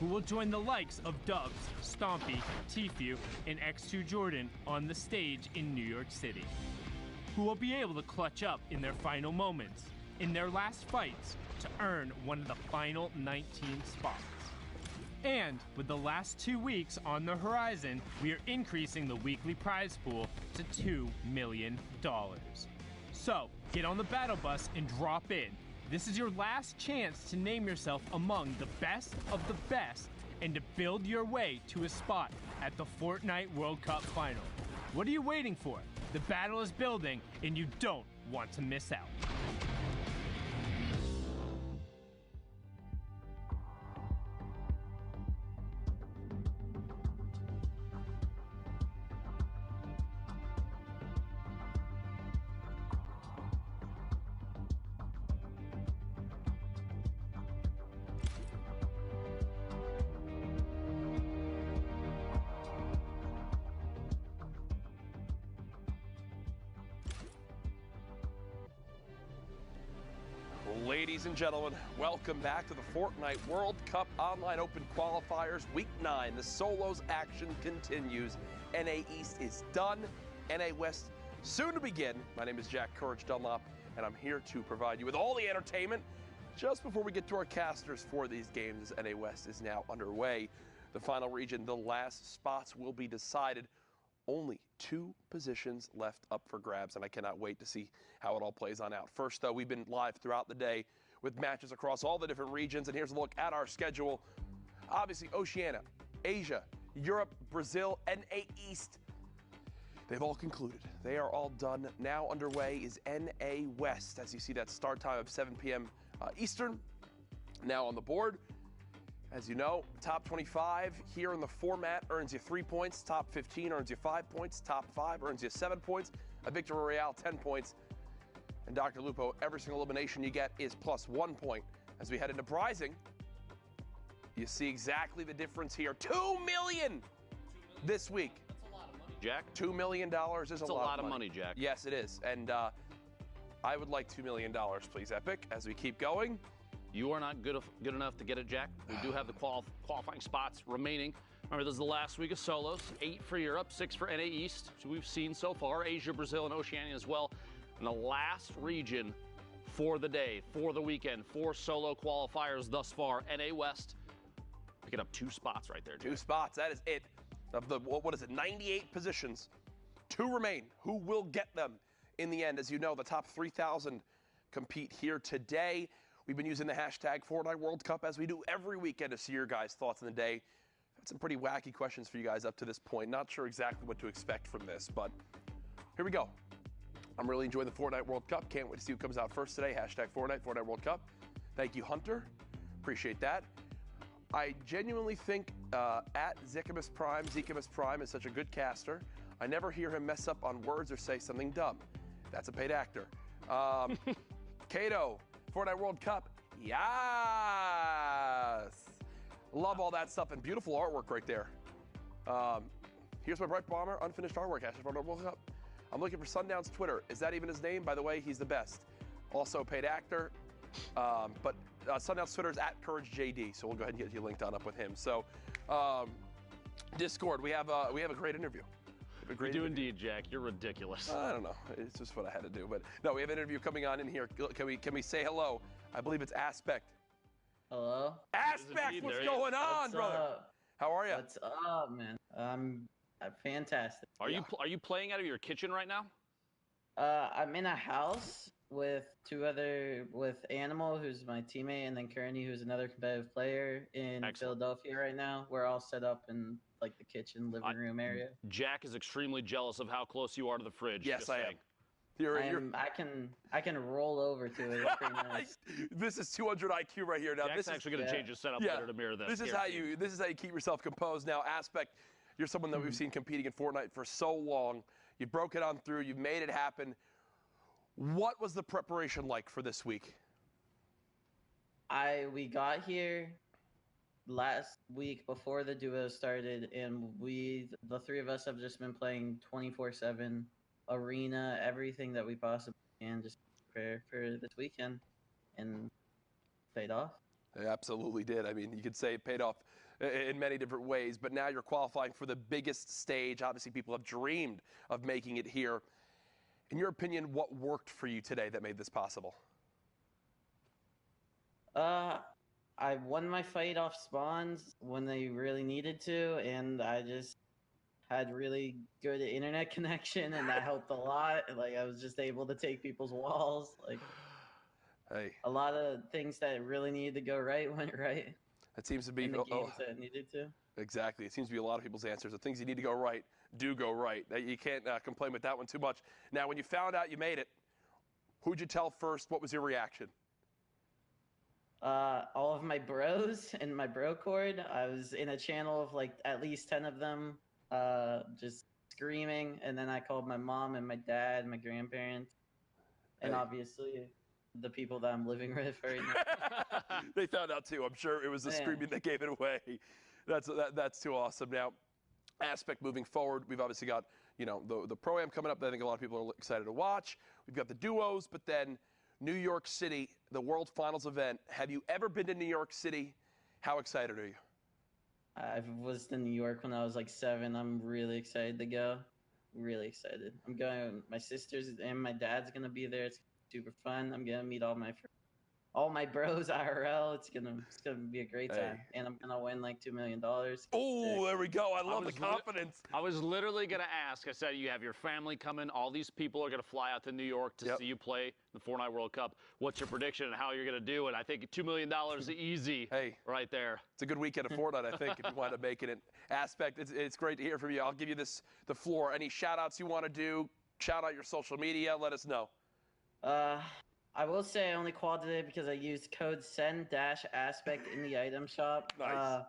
S: Who will join the likes of Dubs, Stompy, Tfue, and X2 Jordan on the stage in New York City? Who will be able to clutch up in their final moments, in their last fights, to earn one of the final 19 spots? And with the last 2 weeks on the horizon, we are increasing the weekly prize pool to $2 million. So, get on the battle bus and drop in. This is your last chance to name yourself among the best of the best and to build your way to a spot at the Fortnite World Cup final. What are you waiting for? The battle is building, and you don't want to miss out.
T: Ladies and gentlemen, welcome back to the Fortnite World Cup Online Open Qualifiers Week 9. The solos action continues. NA East is done. NA West soon to begin. My name is Jack Courage Dunlop, and I'm here to provide you with all the entertainment. Just before we get to our casters for these games, NA West is now underway. The final region, the last spots will be decided. Only 2 positions left up for grabs, and I cannot wait to see how it all plays on out. First, though, we've been live throughout the day with matches across all the different regions, and here's a look at our schedule. Obviously, Oceania, Asia, Europe, Brazil, NA East. They've all concluded. They are all done. Now underway is NA West, as you see that start time of 7 p.m. Eastern now on the board. As you know, top 25 here in the format earns you 3 points. Top 15 earns you 5 points. Top 5 earns you 7 points. A Victory Royale, 10 points. And Dr. Lupo, every single elimination you get is plus 1 point. As we head into prizing, you see exactly the difference here. $2 million this week.
C: That's a lot of money, Jack.
T: $2 million is a lot
C: of money, Jack.
T: Yes, it is. And I would like $2 million, please, Epic, as we keep going.
C: You are not good enough to get it, Jack. We do have the qualifying spots remaining. Remember, this is the last week of solos. 8 for Europe, 6 for NA East, which we've seen so far. Asia, Brazil, and Oceania as well. And the last region for the day, for the weekend, 4 solo qualifiers thus far. NA West picking up 2 spots right there, Jack.
T: 2 spots, that is it. Of the, what is it, 98 positions. 2 remain. Who will get them in the end? As you know, the top 3,000 compete here today. We've been using the hashtag Fortnite World Cup as we do every weekend to see your guys' thoughts in the day. I've had some pretty wacky questions for you guys up to this point. Not sure exactly what to expect from this, but here we go. I'm really enjoying the Fortnite World Cup. Can't wait to see who comes out first today. Hashtag Fortnite World Cup. Thank you, Hunter. Appreciate that. I genuinely think at Zekimus Prime is such a good caster. I never hear him mess up on words or say something dumb. That's a paid actor. Kato. Fortnite World Cup, yes! Love all that stuff and beautiful artwork right there. Here's my Bright Bomber, unfinished artwork, hashtag Fortnite World Cup. I'm looking for Sundown's Twitter. Is that even his name? By the way, he's the best. Also paid actor, but Sundown's Twitter is at CourageJD, so we'll go ahead and get you linked on up with him. So, Discord, we have a great interview.
C: You do indeed, Jack. You're ridiculous.
T: I don't know. It's just what I had to do. But no, we have an interview coming on in here. Can we say hello? I believe it's Aspect.
U: Hello?
T: Aspect, what's going on, brother? How are you?
U: What's up, man? I'm fantastic.
C: Are you playing out of your kitchen right now?
U: I'm in a house with with Animal, who's my teammate, and then Kearney, who's another competitive player in Philadelphia right now. We're all set up in like the kitchen, living room area.
C: Jack is extremely jealous of how close you are to the fridge.
T: Yes, I am.
U: I can roll over to it. It's pretty nice.
T: This is 200 IQ right here. Now
C: Jack's
T: this is
C: actually going to change his setup later to mirror this.
T: This is how you keep yourself composed. Now, Aspect, you're someone that we've seen competing in Fortnite for so long. You broke it on through. You made it happen. What was the preparation like for this week?
U: We got here last week before the duo started, and the three of us have just been playing 24/7 arena, everything that we possibly can, just prepare for this weekend, and paid off.
T: It absolutely did. I mean, you could say it paid off in many different ways, but now you're qualifying for the biggest stage. Obviously, people have dreamed of making it here. In your opinion, what worked for you today that made this possible?
U: I won my fight off spawns when they really needed to, and I just had really good internet connection, and that helped a lot. Like, I was just able to take people's walls. Like,
T: hey,
U: a lot of things that really needed to go right went right.
T: It seems to be
U: in the games that needed to.
T: Exactly. It seems to be a lot of people's answers. The things you need to go right do go right. You can't complain with that one too much. Now, when you found out you made it, who'd you tell first? What was your reaction?
U: All of my bros in my bro cord. I was in a channel of like at least 10 of them, just screaming. And then I called my mom and my dad, my grandparents, and obviously the people that I'm living with right now.
T: They found out too. I'm sure it was the screaming that gave it away. That's too awesome. Now, Aspect moving forward, we've obviously got, you know, the Pro-Am coming up that I think a lot of people are excited to watch. We've got the duos, but then New York City, the World Finals event. Have you ever been to New York City? How excited are you?
U: I was in New York when I was like 7. I'm really excited to go. Really excited. I'm going. My sisters and my dad's gonna be there. It's super fun. I'm gonna meet all my bros IRL. It's gonna be a great time, and I'm gonna win like $2 million.
T: Oh, there we go. I love the confidence.
C: I was literally gonna ask. I said you have your family coming. All these people are gonna fly out to New York to see you play the Fortnite World Cup. What's your prediction and how you're gonna do it? I think $2 million easy.
T: Hey,
C: right there.
T: It's a good weekend of Fortnite, I think, if you wind up making it. Aspect, it's great to hear from you. I'll give you the floor. Any shout-outs you want to do? Shout out your social media. Let us know.
U: I will say I only qualified today because I used code SEND-ASPECT in the item shop.
T: Nice.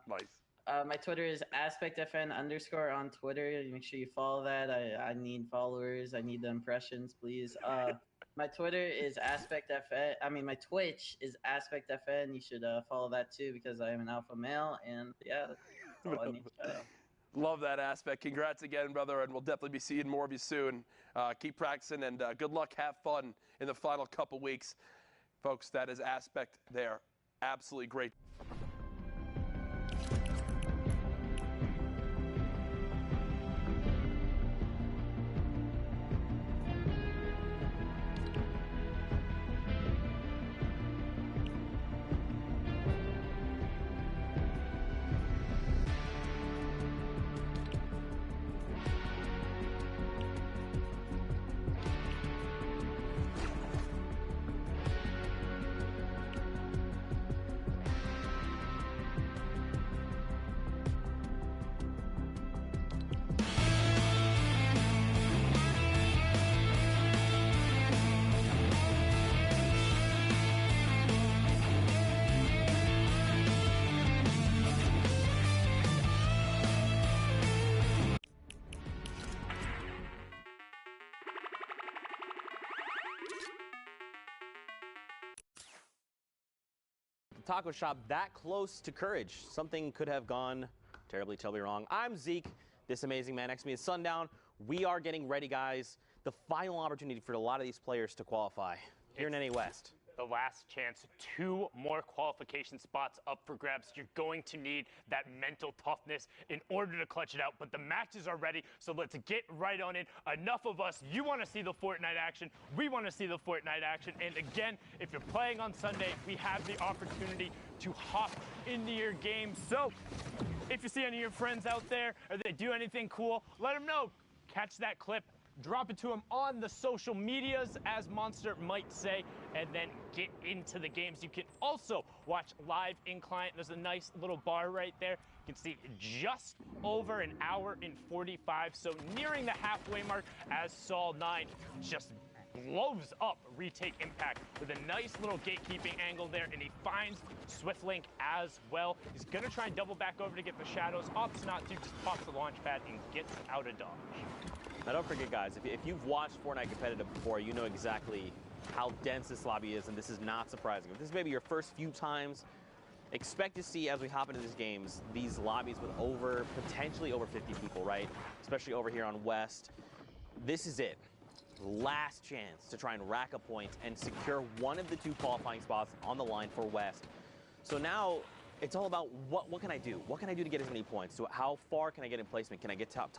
U: My Twitter is AspectFN_ on Twitter. Make sure you follow that. I need followers. I need the impressions, please. My Twitter is AspectFN. I mean, my Twitch is AspectFN. You should follow that too because I am an alpha male. And yeah, that's all I need to shout out.
T: Love that Aspect. Congrats again, brother, and we'll definitely be seeing more of you soon. Keep practicing, and good luck. Have fun in the final couple weeks. Folks, that is Aspect there. Absolutely great.
D: Taco shop that close to courage. Something could have gone terribly wrong. I'm Zeke. This amazing man next to me is Sundown. We are getting ready, guys. The final opportunity for a lot of these players to qualify here in NA West.
E: The last chance. 2 more qualification spots up for grabs. You're going to need that mental toughness in order to clutch it out. But the matches are ready, so let's get right on it. Enough of us. You want to see the Fortnite action. We want to see the Fortnite action. And again, if you're playing on Sunday, we have the opportunity to hop into your game. So if you see any of your friends out there or they do anything cool, let them know. Catch that clip. Drop it to them on the social medias, as Monster might say, and then get into the games. You can also watch live in client. There's a nice little bar right there. You can see just over an hour and 45, so nearing the halfway mark as Sol 9 just blows up Retake Impact with a nice little gatekeeping angle there, and he finds Swiftlink as well. He's going to try and double back over to get the shadows. Opts not to, just pops the launch pad and gets out of dodge.
D: Now don't forget, guys, if you've watched Fortnite competitive before, you know exactly how dense this lobby is, and this is not surprising. If this is maybe your first few times, expect to see, as we hop into these games, these lobbies with potentially over 50 people, right? Especially over here on West. This is it. Last chance to try and rack up points and secure one of the 2 qualifying spots on the line for West. So now it's all about what can I do? What can I do to get as many points? So how far can I get in placement? Can I get top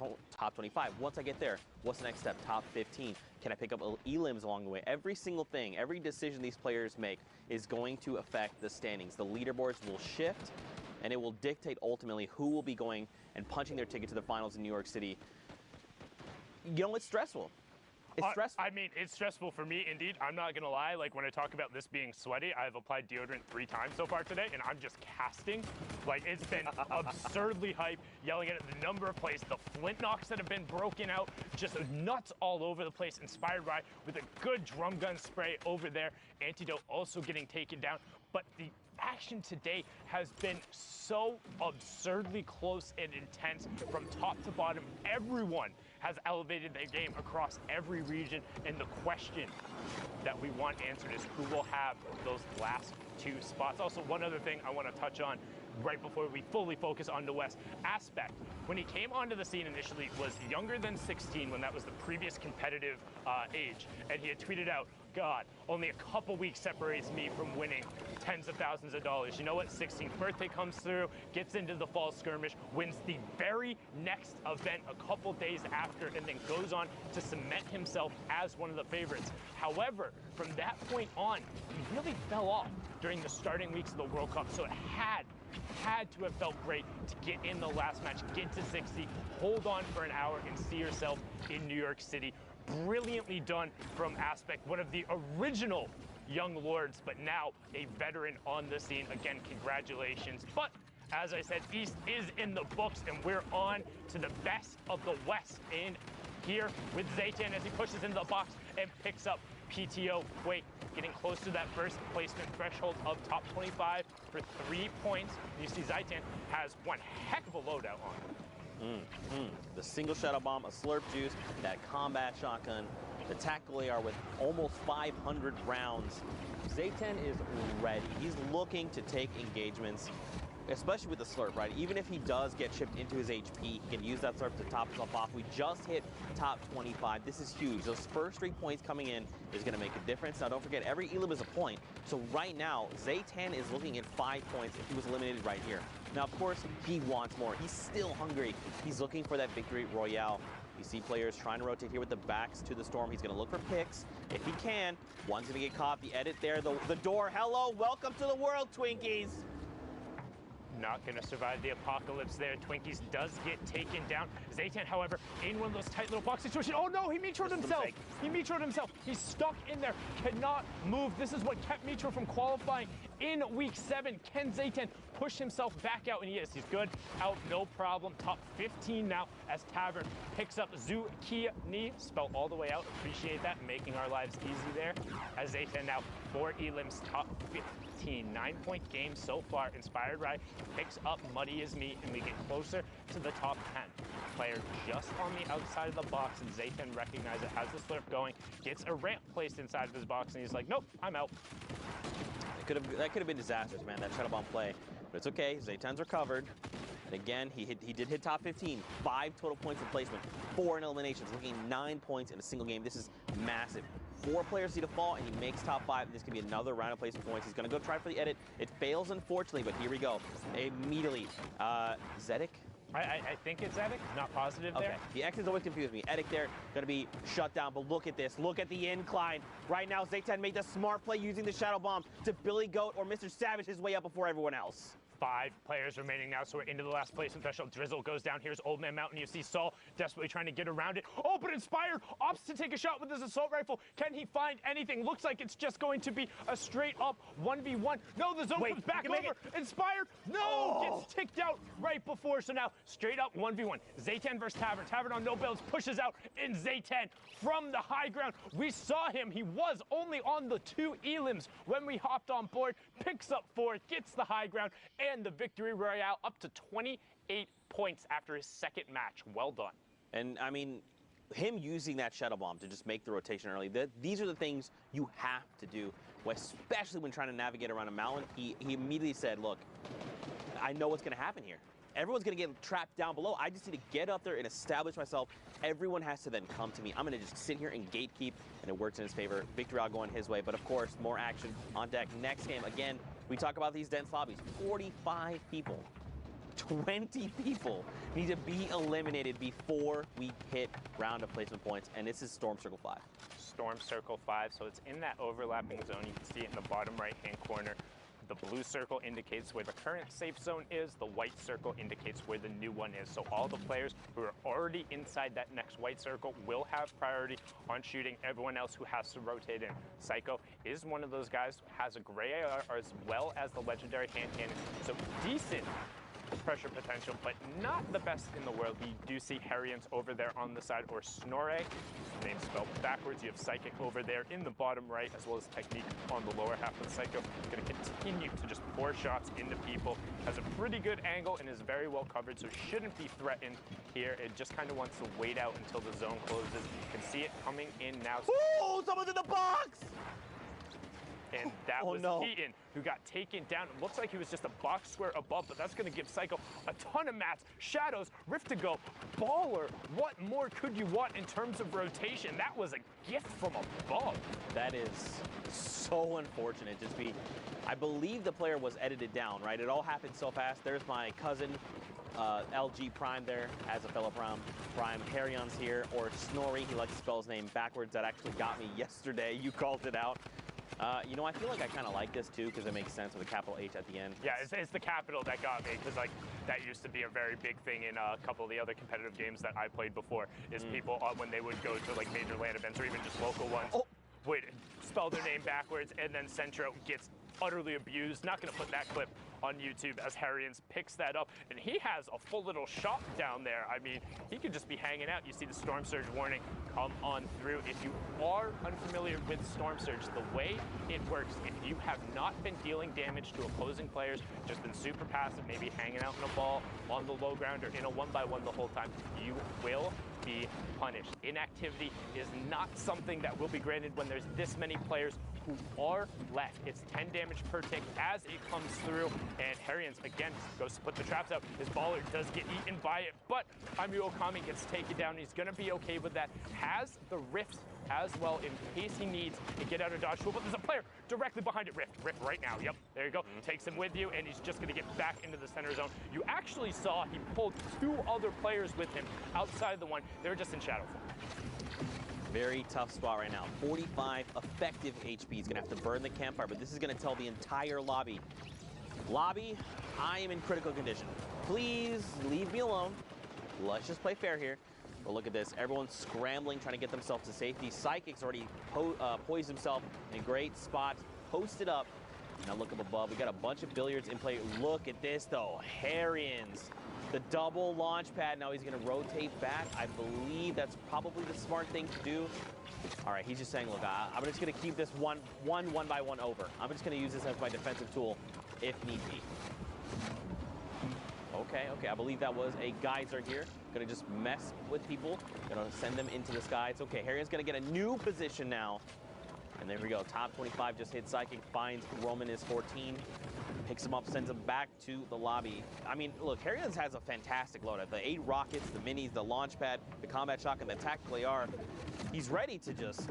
D: 25? Once I get there, what's the next step? Top 15? Can I pick up elims along the way? Every single thing, every decision these players make is going to affect the standings. The leaderboards will shift, and it will dictate ultimately who will be going and punching their ticket to the finals in New York City. You know, it's stressful. It's stressful.
E: I mean, it's stressful for me, indeed. I'm not going to lie. Like, when I talk about this being sweaty, I've applied deodorant 3 times so far today, and I'm just casting. Like, it's been absurdly hype, yelling at the number of plays, the flint knocks that have been broken out, just nuts all over the place, inspired by with a good drum gun spray over there. Antidote also getting taken down. But the action today has been so absurdly close and intense from top to bottom. Everyone has elevated their game across every region, and the question that we want answered is who will have those last 2 spots. Also, one other thing I want to touch on right before we fully focus on the West. Aspect, when he came onto the scene initially, was younger than 16 when that was the previous competitive age, and he had tweeted out, God, only a couple weeks separates me from winning tens of thousands of dollars. You know what? 16th birthday comes through, gets into the fall skirmish, wins the very next event a couple days after, and then goes on to cement himself as one of the favorites. However, from that point on, he really fell off during the starting weeks of the World Cup, so it had to have felt great to get in the last match, get to 60, hold on for an hour, and see yourself in New York City. Brilliantly done from Aspect, one of the original young lords, but now a veteran on the scene. Again, congratulations. But as I said, East is in the books, and we're on to the best of the West. And here with Zaytan as he pushes into the box and picks up PTO Quake, getting close to that first placement threshold of top 25 for 3 points. You see Zaytan has one heck of a loadout on him.
D: The single shadow bomb, a slurp juice, that combat shotgun, the tactical AR with almost 500 rounds. Zaytan is ready. He's looking to take engagements, especially with the slurp, right? Even if he does get chipped into his HP, he can use that slurp to top himself off. We just hit top 25. This is huge. Those first 3 points coming in is going to make a difference. Now, don't forget, every elim is a point. So right now, Zaytan is looking at 5 points if he was eliminated right here. Now, of course, he wants more. He's still hungry. He's looking for that victory royale. You see players trying to rotate here with the backs to the storm. He's going to look for picks if he can. One's going to get caught. The edit there, the door. Hello, welcome to the world, Twinkies.
E: Not going to survive the apocalypse there. Twinkies does get taken down. Zaytan, however, in one of those tight little box situations. Oh no, he metroed himself. He metroed himself. He's stuck in there, cannot move. This is what kept Metro from qualifying in week 7. Can Zaytan push himself back out? And he is. He's good. Out, no problem. Top 15 now as Tavern picks up Zucchini. Spelled all the way out. Appreciate that. Making our lives easy there. As Zaytan now 4 elims, top 15. 9-point game so far. Inspired Rye picks up Muddy as Me, and we get closer to the top 10. Player just on the outside of the box, and Zaytan recognizes it, has the slurp going, gets a ramp placed inside of his box, and he's like, nope, I'm out.
D: That could have been disastrous, man, that shuttle bomb play. But it's okay, Zaytan's recovered. And again, he did hit top 15. 5 total points in placement, 4 in eliminations, looking 9 points in a single game. This is massive. 4 players need to fall, and he makes top 5. And this can be another round of placement points. He's going to go try for the edit. It fails, unfortunately, but here we go. Immediately. Zedek?
E: I think it's Edic, not positive there.
D: Okay, the X's always confuse me. Edic there, going to be shut down, but look at this. Look at the incline. Right now, Zaytan made the smart play using the Shadow Bomb to Billy Goat or Mr. Savage his way up before everyone else.
E: 5 players remaining now, so we're into the last placement threshold. Drizzle goes down. Here's Old Man Mountain. You see Saul desperately trying to get around it. Oh, but Inspired opts to take a shot with his assault rifle. Can he find anything? Looks like it's just going to be a straight up 1v1. No, the zone comes back over. Inspired, no, gets ticked out right before. So now straight up 1v1. Zaytan versus Tavern. Tavern on no bells pushes out, and Zaytan from the high ground. We saw him. He was only on the 2 elims when we hopped on board. Picks up 4, gets the high ground, and the victory royale up to 28 points after his second match. Well done.
D: And I mean, him using that Shadow Bomb to just make the rotation early, these are the things you have to do, especially when trying to navigate around a mountain. He immediately said, look, I know what's going to happen here. Everyone's going to get trapped down below. I just need to get up there and establish myself. Everyone has to then come to me. I'm going to just sit here and gatekeep, and it works in his favor. Victory all going his way, but of course, more action on deck. Next game, again, we talk about these dense lobbies. 45 people, 20 people need to be eliminated before we hit round of placement points, and this is Storm Circle 5.
E: Storm Circle 5, so it's in that overlapping zone. You can see it in the bottom right-hand corner. The blue circle indicates where the current safe zone is. The white circle indicates where the new one is. So all the players who are already inside that next white circle will have priority on shooting everyone else who has to rotate in. Psycho is one of those guys who has a gray AR as well as the legendary hand cannon. So decent pressure potential, but not the best in the world. We do see Harrians over there on the side, or Snorre, name spelled backwards. You have Psychic over there in the bottom right, as well as Technique on the lower half of Psycho. Going to continue to just pour shots into people. Has a pretty good angle and is very well covered, so shouldn't be threatened here. It just kind of wants to wait out until the zone closes. You can see it coming in now.
D: Oh, someone's in the box!
E: And that was Keaton, who got taken down. It looks like he was just a box square above, but that's going to give Psycho a ton of mats, shadows, rift to go, baller. What more could you want in terms of rotation? That was a gift from above.
D: That is so unfortunate. I believe the player was edited down, right? It all happened so fast. There's my cousin, LG Prime there, as a fellow Prime. Harryon's here, or Snorri. He likes to spell his name backwards. That actually got me yesterday. You called it out. You know, I feel like I kind of like this too because it makes sense with a capital H at the end.
E: Yeah, it's the capital that got me because like that used to be a very big thing in a couple of the other competitive games that I played before. Is people when they would go to like major LAN events or even just local ones would spell their name backwards, and then Centro gets utterly abused. Not going to put that clip on YouTube as Harrians picks that up, and he has a full little shop down there. I mean, he could just be hanging out. You see the Storm Surge warning come on through. If you are unfamiliar with Storm Surge, the way it works, if you have not been dealing damage to opposing players, just been super passive, maybe hanging out in a ball on the low ground or in a 1-by-1 the whole time, you will be punished. Inactivity is not something that will be granted when there's this many players who are left. It's 10 damage per tick as it comes through, and Harrians again goes to put the traps out. His baller does get eaten by it, but Amu Okami gets taken down. He's gonna be okay with that. Has the Rift as well in case he needs to get out of dodge tool, but there's a player directly behind it. Rift right now. Yep, there you go. Takes him with you, and he's just gonna get back into the center zone. You actually saw he pulled 2 other players with him outside the one. They're just in shadow form.
D: Very tough spot right now. 45 effective HP. He's gonna have to burn the campfire, but this is gonna tell the entire lobby, I am in critical condition. Please leave me alone. Let's just play fair here. But look at this. Everyone's scrambling, trying to get themselves to safety. Psychic's already poised himself in a great spot, posted up. Now look up above. We got a bunch of billiards in play. Look at this, though. Harrians. The double launch pad. Now he's going to rotate back. I believe that's probably the smart thing to do. All right, he's just saying, look, I'm just going to keep this one by one over. I'm just going to use this as my defensive tool if need be. Okay, I believe that was a geyser here. Gonna just mess with people. Gonna send them into the sky. It's okay. Harrian's gonna get a new position now. And there we go. Top 25 just hit Psychic. Finds Roman is 14. Picks him up, sends him back to the lobby. I mean, look, Harrians has a fantastic loadout. The 8 rockets, the minis, the launch pad, the combat shotgun, the tactical AR. He's ready to just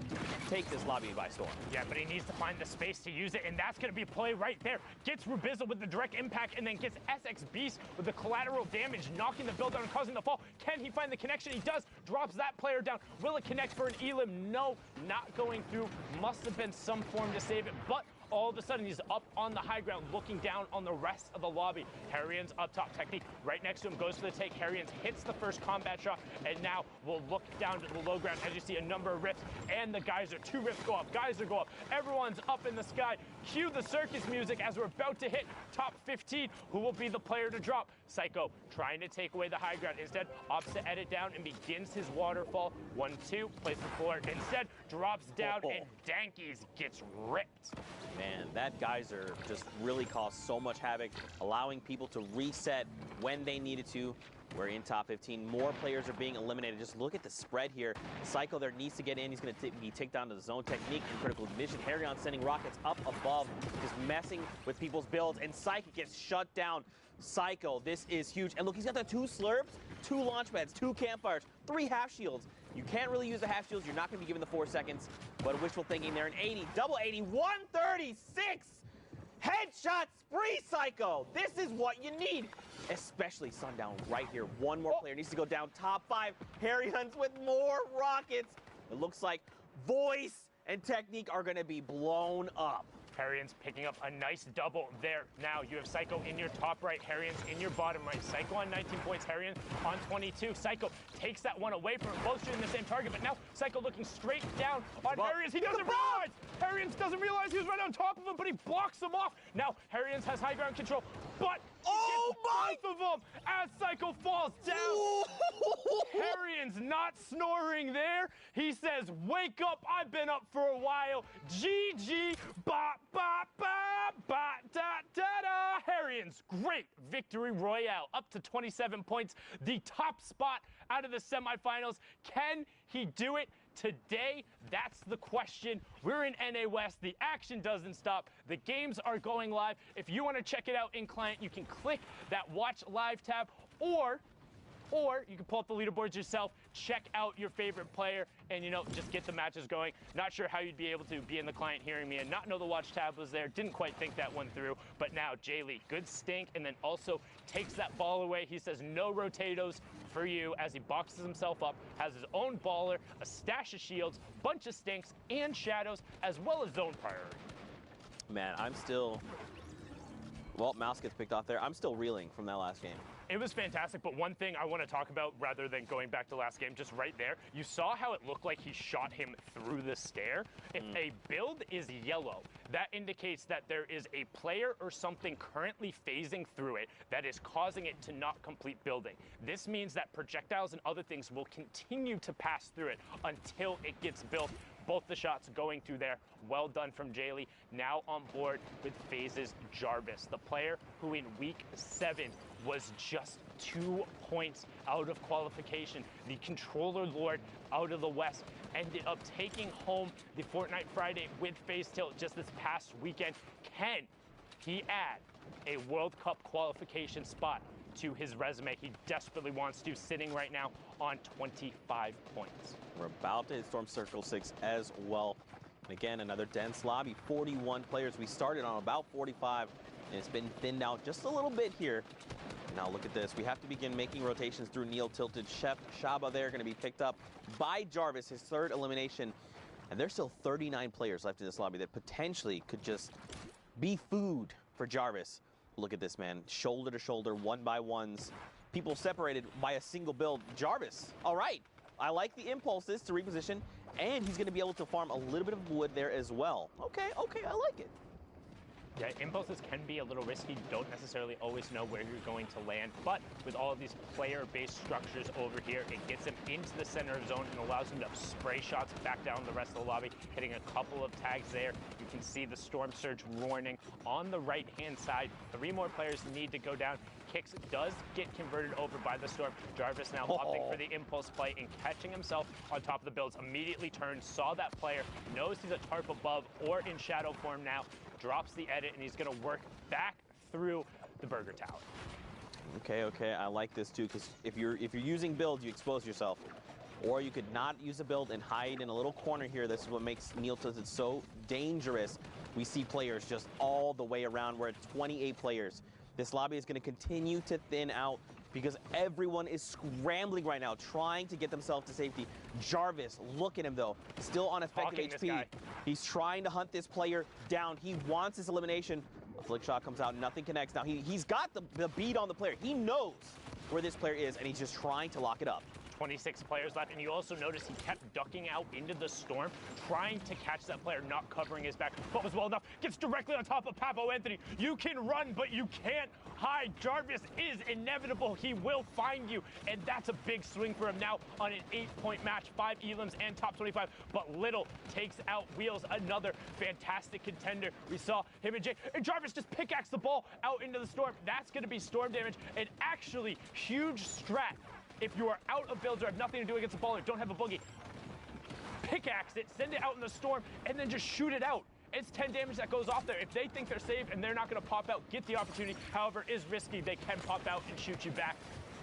D: take this lobby by storm.
E: Yeah, but he needs to find the space to use it, and that's going to be a play right there. Gets Rubizzle with the direct impact, and then gets SX Beast with the collateral damage, knocking the build down and causing the fall. Can he find the connection? He does. Drops that player down. Will it connect for an Elim? No, not going through. Must have been some form to save it, but all of a sudden he's up on the high ground looking down on the rest of the lobby. Harrians up top. Technique right next to him, goes for the take. Harrians hits the first combat shot, and now we'll look down to the low ground as you see a number of rifts, and the geyser. 2 rifts go up, geyser go up. Everyone's up in the sky. Cue the circus music as we're about to hit top 15. Who will be the player to drop? Psycho trying to take away the high ground. Instead, opts to edit down and begins his waterfall. 1-2, plays the floor. Instead, drops down, and Dankies gets ripped.
D: Man, that geyser just really caused so much havoc, allowing people to reset when they needed to. We're in top 15. More players are being eliminated. Just look at the spread here. Psycho there needs to get in. He's going to be taken down to the zone technique and critical vision. Harryon sending rockets up above, just messing with people's builds. And Psycho gets shut down. Psycho, this is huge. And look, he's got the 2 slurps, 2 launch pads, 2 campfires, 3 half shields. You can't really use the half shields. You're not going to be given the 4 seconds. But wishful thinking there. An 80, double 80, 136. Headshot spree, Psycho. This is what you need. Especially Sundown right here. One more player needs to go down. Top 5. Harryhunts with more rockets. It looks like voice and technique are going to be blown up.
E: Harryon's picking up a nice double there. Now you have Psycho in your top right, Harryon's in your bottom right. Psycho on 19 points, Harryon on 22. Psycho takes that one away from him, both shooting the same target, but now Psycho looking straight down on Harryon's. He doesn't realize! Harryon's doesn't realize he was right on top of him, but he blocks him off. Now Harryon's has high ground control, but both of them as Psycho falls down. Harryon's not snoring there. He says, wake up, I've been up for a while. GG, bop, bop, bop, bop, da, da, da. Harryon's great victory royale, up to 27 points, the top spot out of the semifinals. Can he do it today? That's the question. We're in NA West. The action doesn't stop. The games are going live. If you want to check it out in client, you can click that watch live tab, or you can pull up the leaderboards yourself, check out your favorite player, and, just get the matches going. Not sure how you'd be able to be in the client hearing me and not know the watch tab was there. Didn't quite think that one through. But now, Jay Lee, good stink, and then also takes that ball away. He says, no rotatos for you, as he boxes himself up, has his own baller, a stash of shields, bunch of stinks, and shadows, as well as zone priority.
D: Man, I'm still... Well, Mouse gets picked off there. I'm still reeling from that last game.
E: It was fantastic, but one thing I want to talk about rather than going back to last game, just right there, you saw how it looked like he shot him through the stair. If a build is yellow, that indicates that there is a player or something currently phasing through it that is causing it to not complete building. This means that projectiles and other things will continue to pass through it until it gets built. Both the shots going through there. Well done from Jaylee. Now on board with Phases Jarvis, the player who in week 7 was just 2 points out of qualification. The controller lord out of the West ended up taking home the Fortnite Friday with FaZe Tilt just this past weekend. Can he add a World Cup qualification spot to his resume? He desperately wants to, sitting right now on 25 points.
D: We're about to hit Storm Circle 6 as well. And again, another dense lobby, 41 players. We started on about 45, and it's been thinned out just a little bit here. Now look at this. We have to begin making rotations through Neil Tilted. Chef Shaba there going to be picked up by Jarvis, his 3rd elimination. And there's still 39 players left in this lobby that potentially could just be food for Jarvis. Look at this, man. Shoulder to shoulder, 1-by-1s. People separated by a single build. Jarvis, all right. I like the impulses to reposition, and he's going to be able to farm a little bit of wood there as well. Okay, I like it.
E: Yeah, impulses can be a little risky. You don't necessarily always know where you're going to land, but with all of these player-based structures over here, it gets him into the center of zone and allows him to spray shots back down the rest of the lobby, hitting a couple of tags there. You can see the Storm Surge warning on the right-hand side. 3 more players need to go down. Kicks does get converted over by the Storm. Jarvis now opting for the impulse play and catching himself on top of the builds. Immediately turns, saw that player, knows he's a tarp above or in shadow form now, drops the edit, and he's going to work back through the Burger Tower.
D: Okay, I like this too, because if you're using build, you expose yourself. Or you could not use a build and hide in a little corner here. This is what makes Neil Tilted so dangerous. We see players just all the way around. We're at 28 players. This lobby is going to continue to thin out because everyone is scrambling right now, trying to get themselves to safety. Jarvis, look at him though, still on effective HP. He's trying to hunt this player down. He wants this elimination. A flick shot comes out, nothing connects. Now he's got the beat on the player. He knows where this player is, and he's just trying to lock it up.
E: 26 players left, and you also notice he kept ducking out into the storm, trying to catch that player, not covering his back, but was well enough, gets directly on top of Papo Anthony. You can run, but you can't hide. Jarvis is inevitable. He will find you, and that's a big swing for him now on an 8-point match, 5 elims and top 25, but Little takes out Wheels, another fantastic contender. We saw him and Jay, and Jarvis just pickaxe the ball out into the storm. That's going to be storm damage, and actually huge strat. If you are out of builds or have nothing to do against a ball or don't have a boogie, pickaxe it, send it out in the storm, and then just shoot it out. It's 10 damage that goes off there. If they think they're safe and they're not going to pop out, get the opportunity. However, it is risky. They can pop out and shoot you back.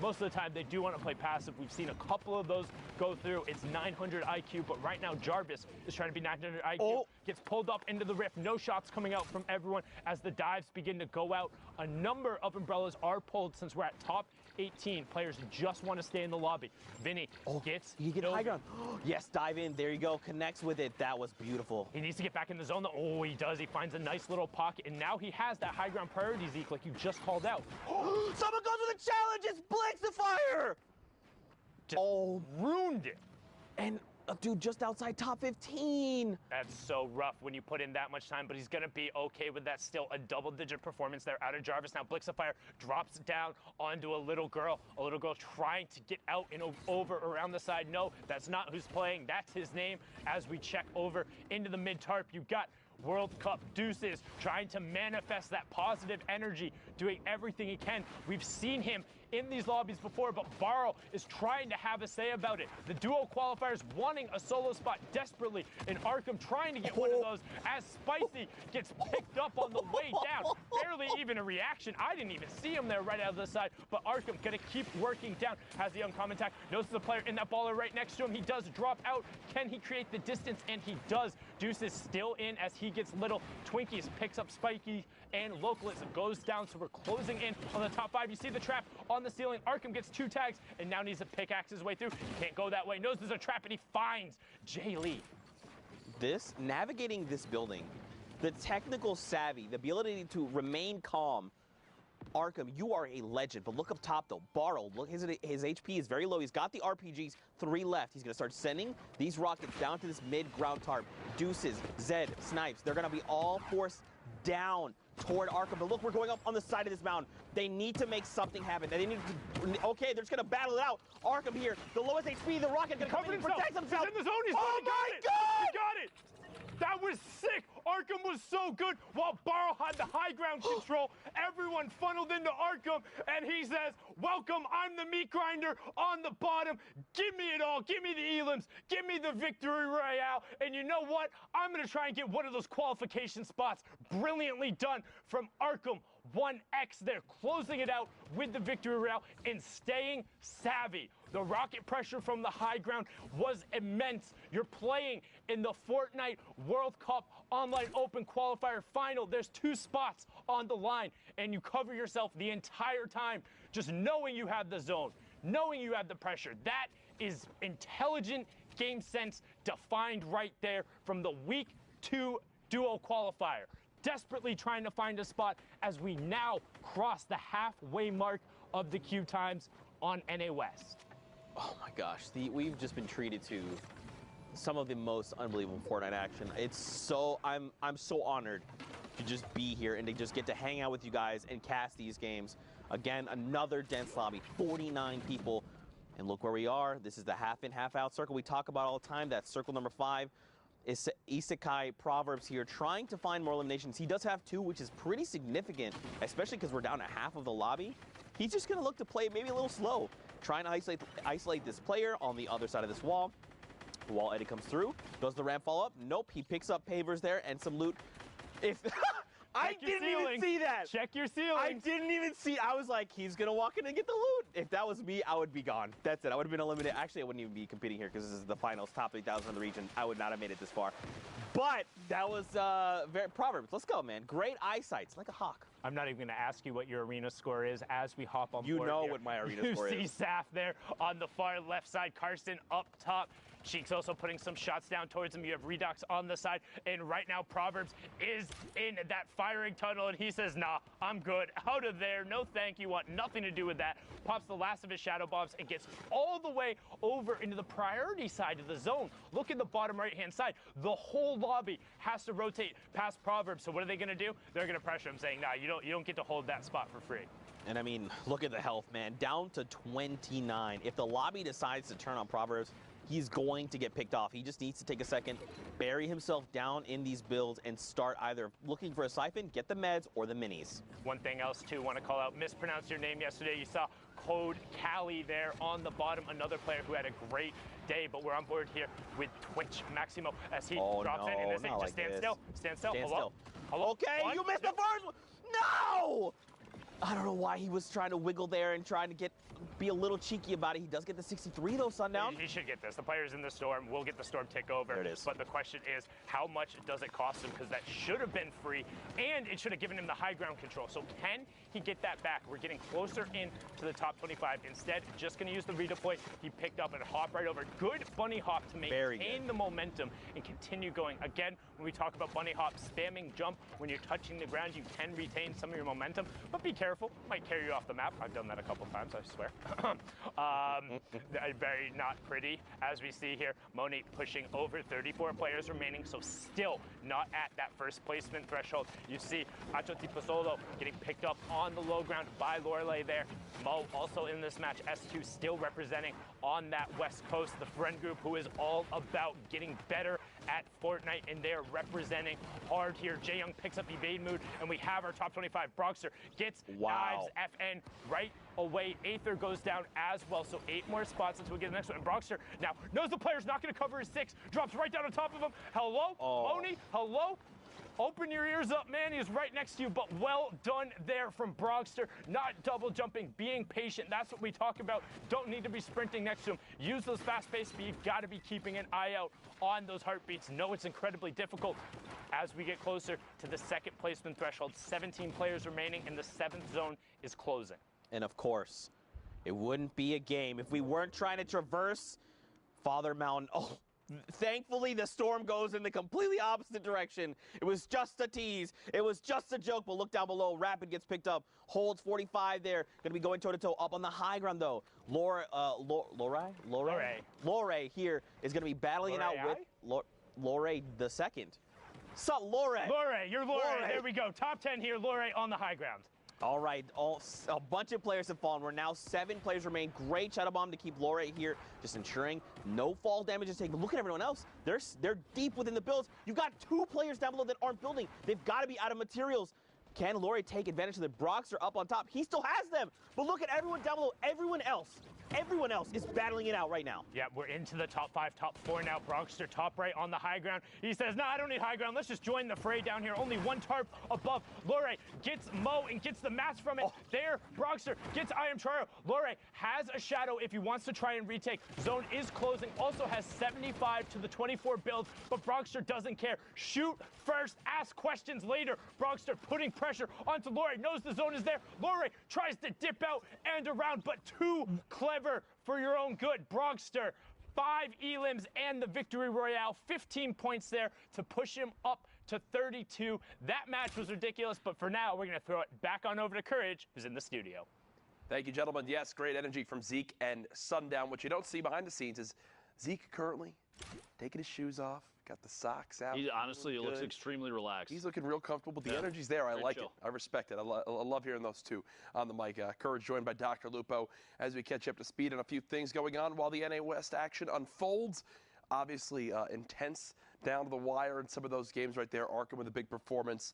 E: Most of the time, they do want to play passive. We've seen a couple of those go through. It's 900 IQ, but right now, Jarvis is trying to be 900 IQ. Gets pulled up into the rift. No shots coming out from everyone as the dives begin to go out. A number of umbrellas are pulled since we're at top 18. Players just want to stay in the lobby. Vinny gets
D: high ground. Yes, dive in. There you go. Connects with it. That was beautiful.
E: He needs to get back in the zone. Oh, he does. He finds a nice little pocket, and now he has that high ground priority, Zeke, like you just called out.
D: Someone goes with a challenge. It's Blixifier.
E: Just ruined it.
D: And a dude just outside top 15.
E: That's so rough when you put in that much time, but he's going to be okay with that. Still a double-digit performance there out of Jarvis. Now Blixifier drops down onto a little girl trying to get out and over around the side. No, that's not who's playing. That's his name. As we check over into the mid-tarp, you've got World Cup Deuces trying to manifest that positive energy, doing everything he can. We've seen him in these lobbies before, but Barrow is trying to have a say about it. The duo qualifiers wanting a solo spot desperately, and Arkham trying to get one of those as Spicy gets picked up on the way down. Barely even a reaction. I didn't even see him there right out of the side, but Arkham gonna keep working down. Has the uncommon attack, notices the player in that baller right next to him. He does drop out. Can he create the distance? And he does. Deuce is still in as he gets Little. Twinkies picks up Spiky and Localist goes down, so we're closing in on the top 5. You see the trap on the ceiling. Arkham gets 2 tags and now needs to pickaxe his way through. Can't go that way. Knows there's a trap and he finds Jay Lee.
D: Navigating this building, the technical savvy, the ability to remain calm. Arkham, you are a legend, but look up top though. Barrow, look, his HP is very low. He's got the RPGs, 3 left. He's gonna start sending these rockets down to this mid-ground tarp. Deuces, Zed, Snipes, they're gonna be all forced down toward Arkham. But look, we're going up on the side of this mountain. They need to make something happen. They need to, okay, they're just gonna battle it out. Arkham here, the lowest HP, the rocket gonna come in and protect himself.
E: He's in the zone,
D: oh my God!
E: He got it! That was sick. Arkham was so good while Barrow had the high ground control. Everyone funneled into Arkham, and he says, welcome, I'm the meat grinder on the bottom. Give me it all. Give me the elims. Give me the victory royale. And you know what? I'm going to try and get one of those qualification spots. Brilliantly done from Arkham. 1x there, closing it out with the victory royale and staying savvy. The rocket pressure from the high ground was immense. You're playing in the Fortnite World Cup Online Open Qualifier Final. There's 2 spots on the line, and you cover yourself the entire time just knowing you have the zone, knowing you have the pressure. That is intelligent game sense defined right there from the Week 2 duo qualifier. Desperately trying to find a spot as we now cross the halfway mark of the queue times on NA West.
D: Oh my gosh, we've just been treated to some of the most unbelievable Fortnite action. It's so, I'm so honored to just be here and to just get to hang out with you guys and cast these games. Again, another dense lobby, 49 people. And look where we are. This is the half in, half out circle we talk about all the time. That's circle number 5. Is Isekai Proverbs here trying to find more eliminations. He does have 2, which is pretty significant, especially because we're down to half of the lobby. He's just going to look to play maybe a little slow, trying to isolate this player on the other side of this wall. The wall edit comes through. Does the ramp fall up? Nope. He picks up pavers there and some loot. If I didn't even see that.
E: Check your ceiling.
D: I didn't even see. I was like, he's going to walk in and get the loot. If that was me, I would be gone. That's it. I would have been eliminated. Actually, I wouldn't even be competing here because this is the finals, top 8,000 in the region. I would not have made it this far. But that was very Proverbs. Let's go, man. Great eyesight. It's like a hawk.
E: I'm not even going to ask you what your arena score is as we hop on board.
D: You know
E: here.
D: what my arena score is.
E: You see Saf there on the far left side, Carson up top. Cheek's also putting some shots down towards him. You have Redux on the side, and right now Proverbs is in that firing tunnel, and he says, nah, I'm good. Out of there, no thank you, want nothing to do with that. Pops the last of his shadow bombs and gets all the way over into the priority side of the zone. Look at the bottom right-hand side. The whole lobby has to rotate past Proverbs, so what are they gonna do? They're gonna pressure him, saying, nah, you don't get to hold that spot for free.
D: And I mean, look at the health, man. Down to 29. If the lobby decides to turn on Proverbs, he's going to get picked off. He just needs to take a second, bury himself down in these builds, and start either looking for a siphon, get the meds, or the minis.
E: One thing else, too, want to call out, mispronounced your name yesterday. You saw Code Cali there on the bottom, another player who had a great day, but we're on board here with Twitch Maximo as he drops in, and this thing just stand still. Stand still. Hello? Hello?
D: Okay, you missed the first one. No! I don't know why he was trying to wiggle there and trying to be a little cheeky about it. He does get the 63 though, Sundown.
E: He should get this. The player's in the storm. We'll get the storm tick over.
D: There it is.
E: But the question is, how much does it cost him? Because that should have been free, and it should have given him the high ground control. So can he get that back? We're getting closer in to the top 25. Instead, just going to use the redeploy. He picked up and hop right over. Good bunny hop to maintain the momentum and continue going. Again, when we talk about bunny hop, spamming jump, when you're touching the ground, you can retain some of your momentum, but be careful. Might carry you off the map. I've done that a couple times, I swear. Very not pretty. As we see here, Moni pushing over 34 players remaining, so still not at that first placement threshold. You see Acho Tipasolo getting picked up on the low ground by Lorelei there. Mo also in this match. S2 still representing on that West Coast, the friend group who is all about getting better at Fortnite, and they're representing hard here. Jae Young picks up evade mood, and we have our top 25. Broxter gets Knives FN right away. Aether goes down as well, so 8 more spots until we get the next one. And Broxter now knows the player's not going to cover his 6, drops right down on top of him. Hello, Moni, hello? Open your ears up, man. He is right next to you, but well done there from Broxter. Not double jumping, being patient. That's what we talk about. Don't need to be sprinting next to him. Use those fast pace, but you've got to be keeping an eye out on those heartbeats. No, it's incredibly difficult as we get closer to the second placement threshold. 17 players remaining, and the 7th zone is closing.
D: And of course, it wouldn't be a game if we weren't trying to traverse Father Mountain. Oh, thankfully, the storm goes in the completely opposite direction. It was just a tease. It was just a joke, but look down below. Rapid gets picked up. Holds 45 there. Going to be going toe-to-toe up on the high ground, though. Lore here is going to be battling it out with Lore the second. So, Lore,
E: you're Lore. There we go. Top 10 here. Lore on the high ground.
D: All right, a bunch of players have fallen. We're now 7 players remain. Great shadow bomb to keep Lore here, just ensuring no fall damage is taken. But look at everyone else. They're deep within the builds. You've got 2 players down below that aren't building. They've got to be out of materials. Can Lore take advantage of the Broxter up on top? He still has them. But look at everyone down below. Everyone else is battling it out right now.
E: Yeah, we're into the top 5, top 4 now. Broxter top right on the high ground. He says, no, I don't need high ground. Let's just join the fray down here. Only 1 tarp above. Lore gets Mo and gets the match from it. There, Broxter gets I Am Trial. Lore has a shadow if he wants to try and retake. Zone is closing. Also has 75 to the 24 build, but Broxter doesn't care. Shoot first, ask questions later. Broxter putting pressure onto Lore. Knows the zone is there. Lore tries to dip out and around, but too clever for your own good. Broxter, 5 elims and the victory royale, 15 points there to push him up to 32. That match was ridiculous, but for now, we're going to throw it back on over to Courage, who's in the studio.
T: Thank you, gentlemen. Yes, great energy from Zeke and Sundown. What you don't see behind the scenes is Zeke currently taking his shoes off, got the socks out.
C: He honestly looks extremely relaxed.
T: He's looking real comfortable. The energy's there. I like it. I respect it. I love hearing those two on the mic. Courage joined by Dr. Lupo as we catch up to speed on a few things going on while the NA West action unfolds. Obviously intense down to the wire in some of those games right there. Arkham with a big performance.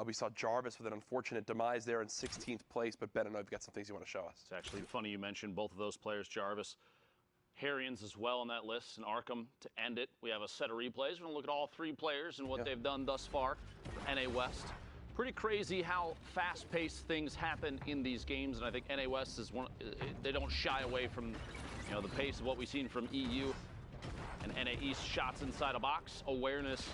T: We saw Jarvis with an unfortunate demise there in 16th place. But Ben, I know you've got some things you want to show us.
C: It's actually funny you mentioned both of those players, Jarvis. Harrians as well on that list, and Arkham to end it. We have a set of replays. We're going to look at all 3 players and what they've done thus far for NA West. Pretty crazy how fast-paced things happen in these games, and I think NA West is one. They don't shy away from, the pace of what we've seen from EU and NA East. Shots inside a box, awareness,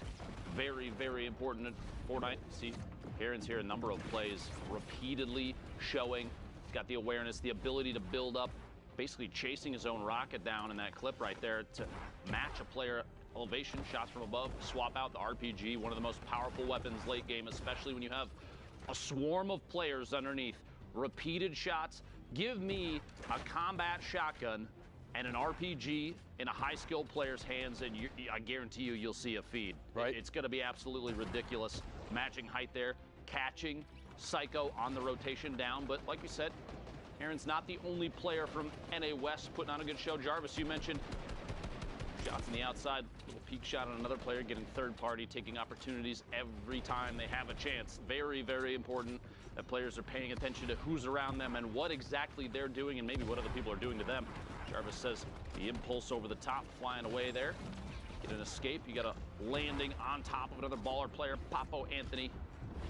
C: very, very important at Fortnite. See, Harrians here, a number of plays repeatedly showing. He's got the awareness, the ability to build up basically chasing his own rocket down in that clip right there to match a player elevation, shots from above, swap out the RPG, one of the most powerful weapons late game, especially when you have a swarm of players underneath. Repeated shots. Give me a combat shotgun and an RPG in a high-skilled player's hands, and I guarantee you, you'll see a feed.
T: Right.
C: It's going to be absolutely ridiculous. Matching height there, catching Psycho on the rotation down, but like you said, Aaron's not the only player from NA West putting on a good show. Jarvis, you mentioned shots on the outside, little peek shot on another player, getting third party, taking opportunities every time they have a chance. Very, very important that players are paying attention to who's around them and what exactly they're doing and maybe what other people are doing to them. Jarvis says the impulse over the top, flying away there. Get an escape. You got a landing on top of another baller player. Papo Anthony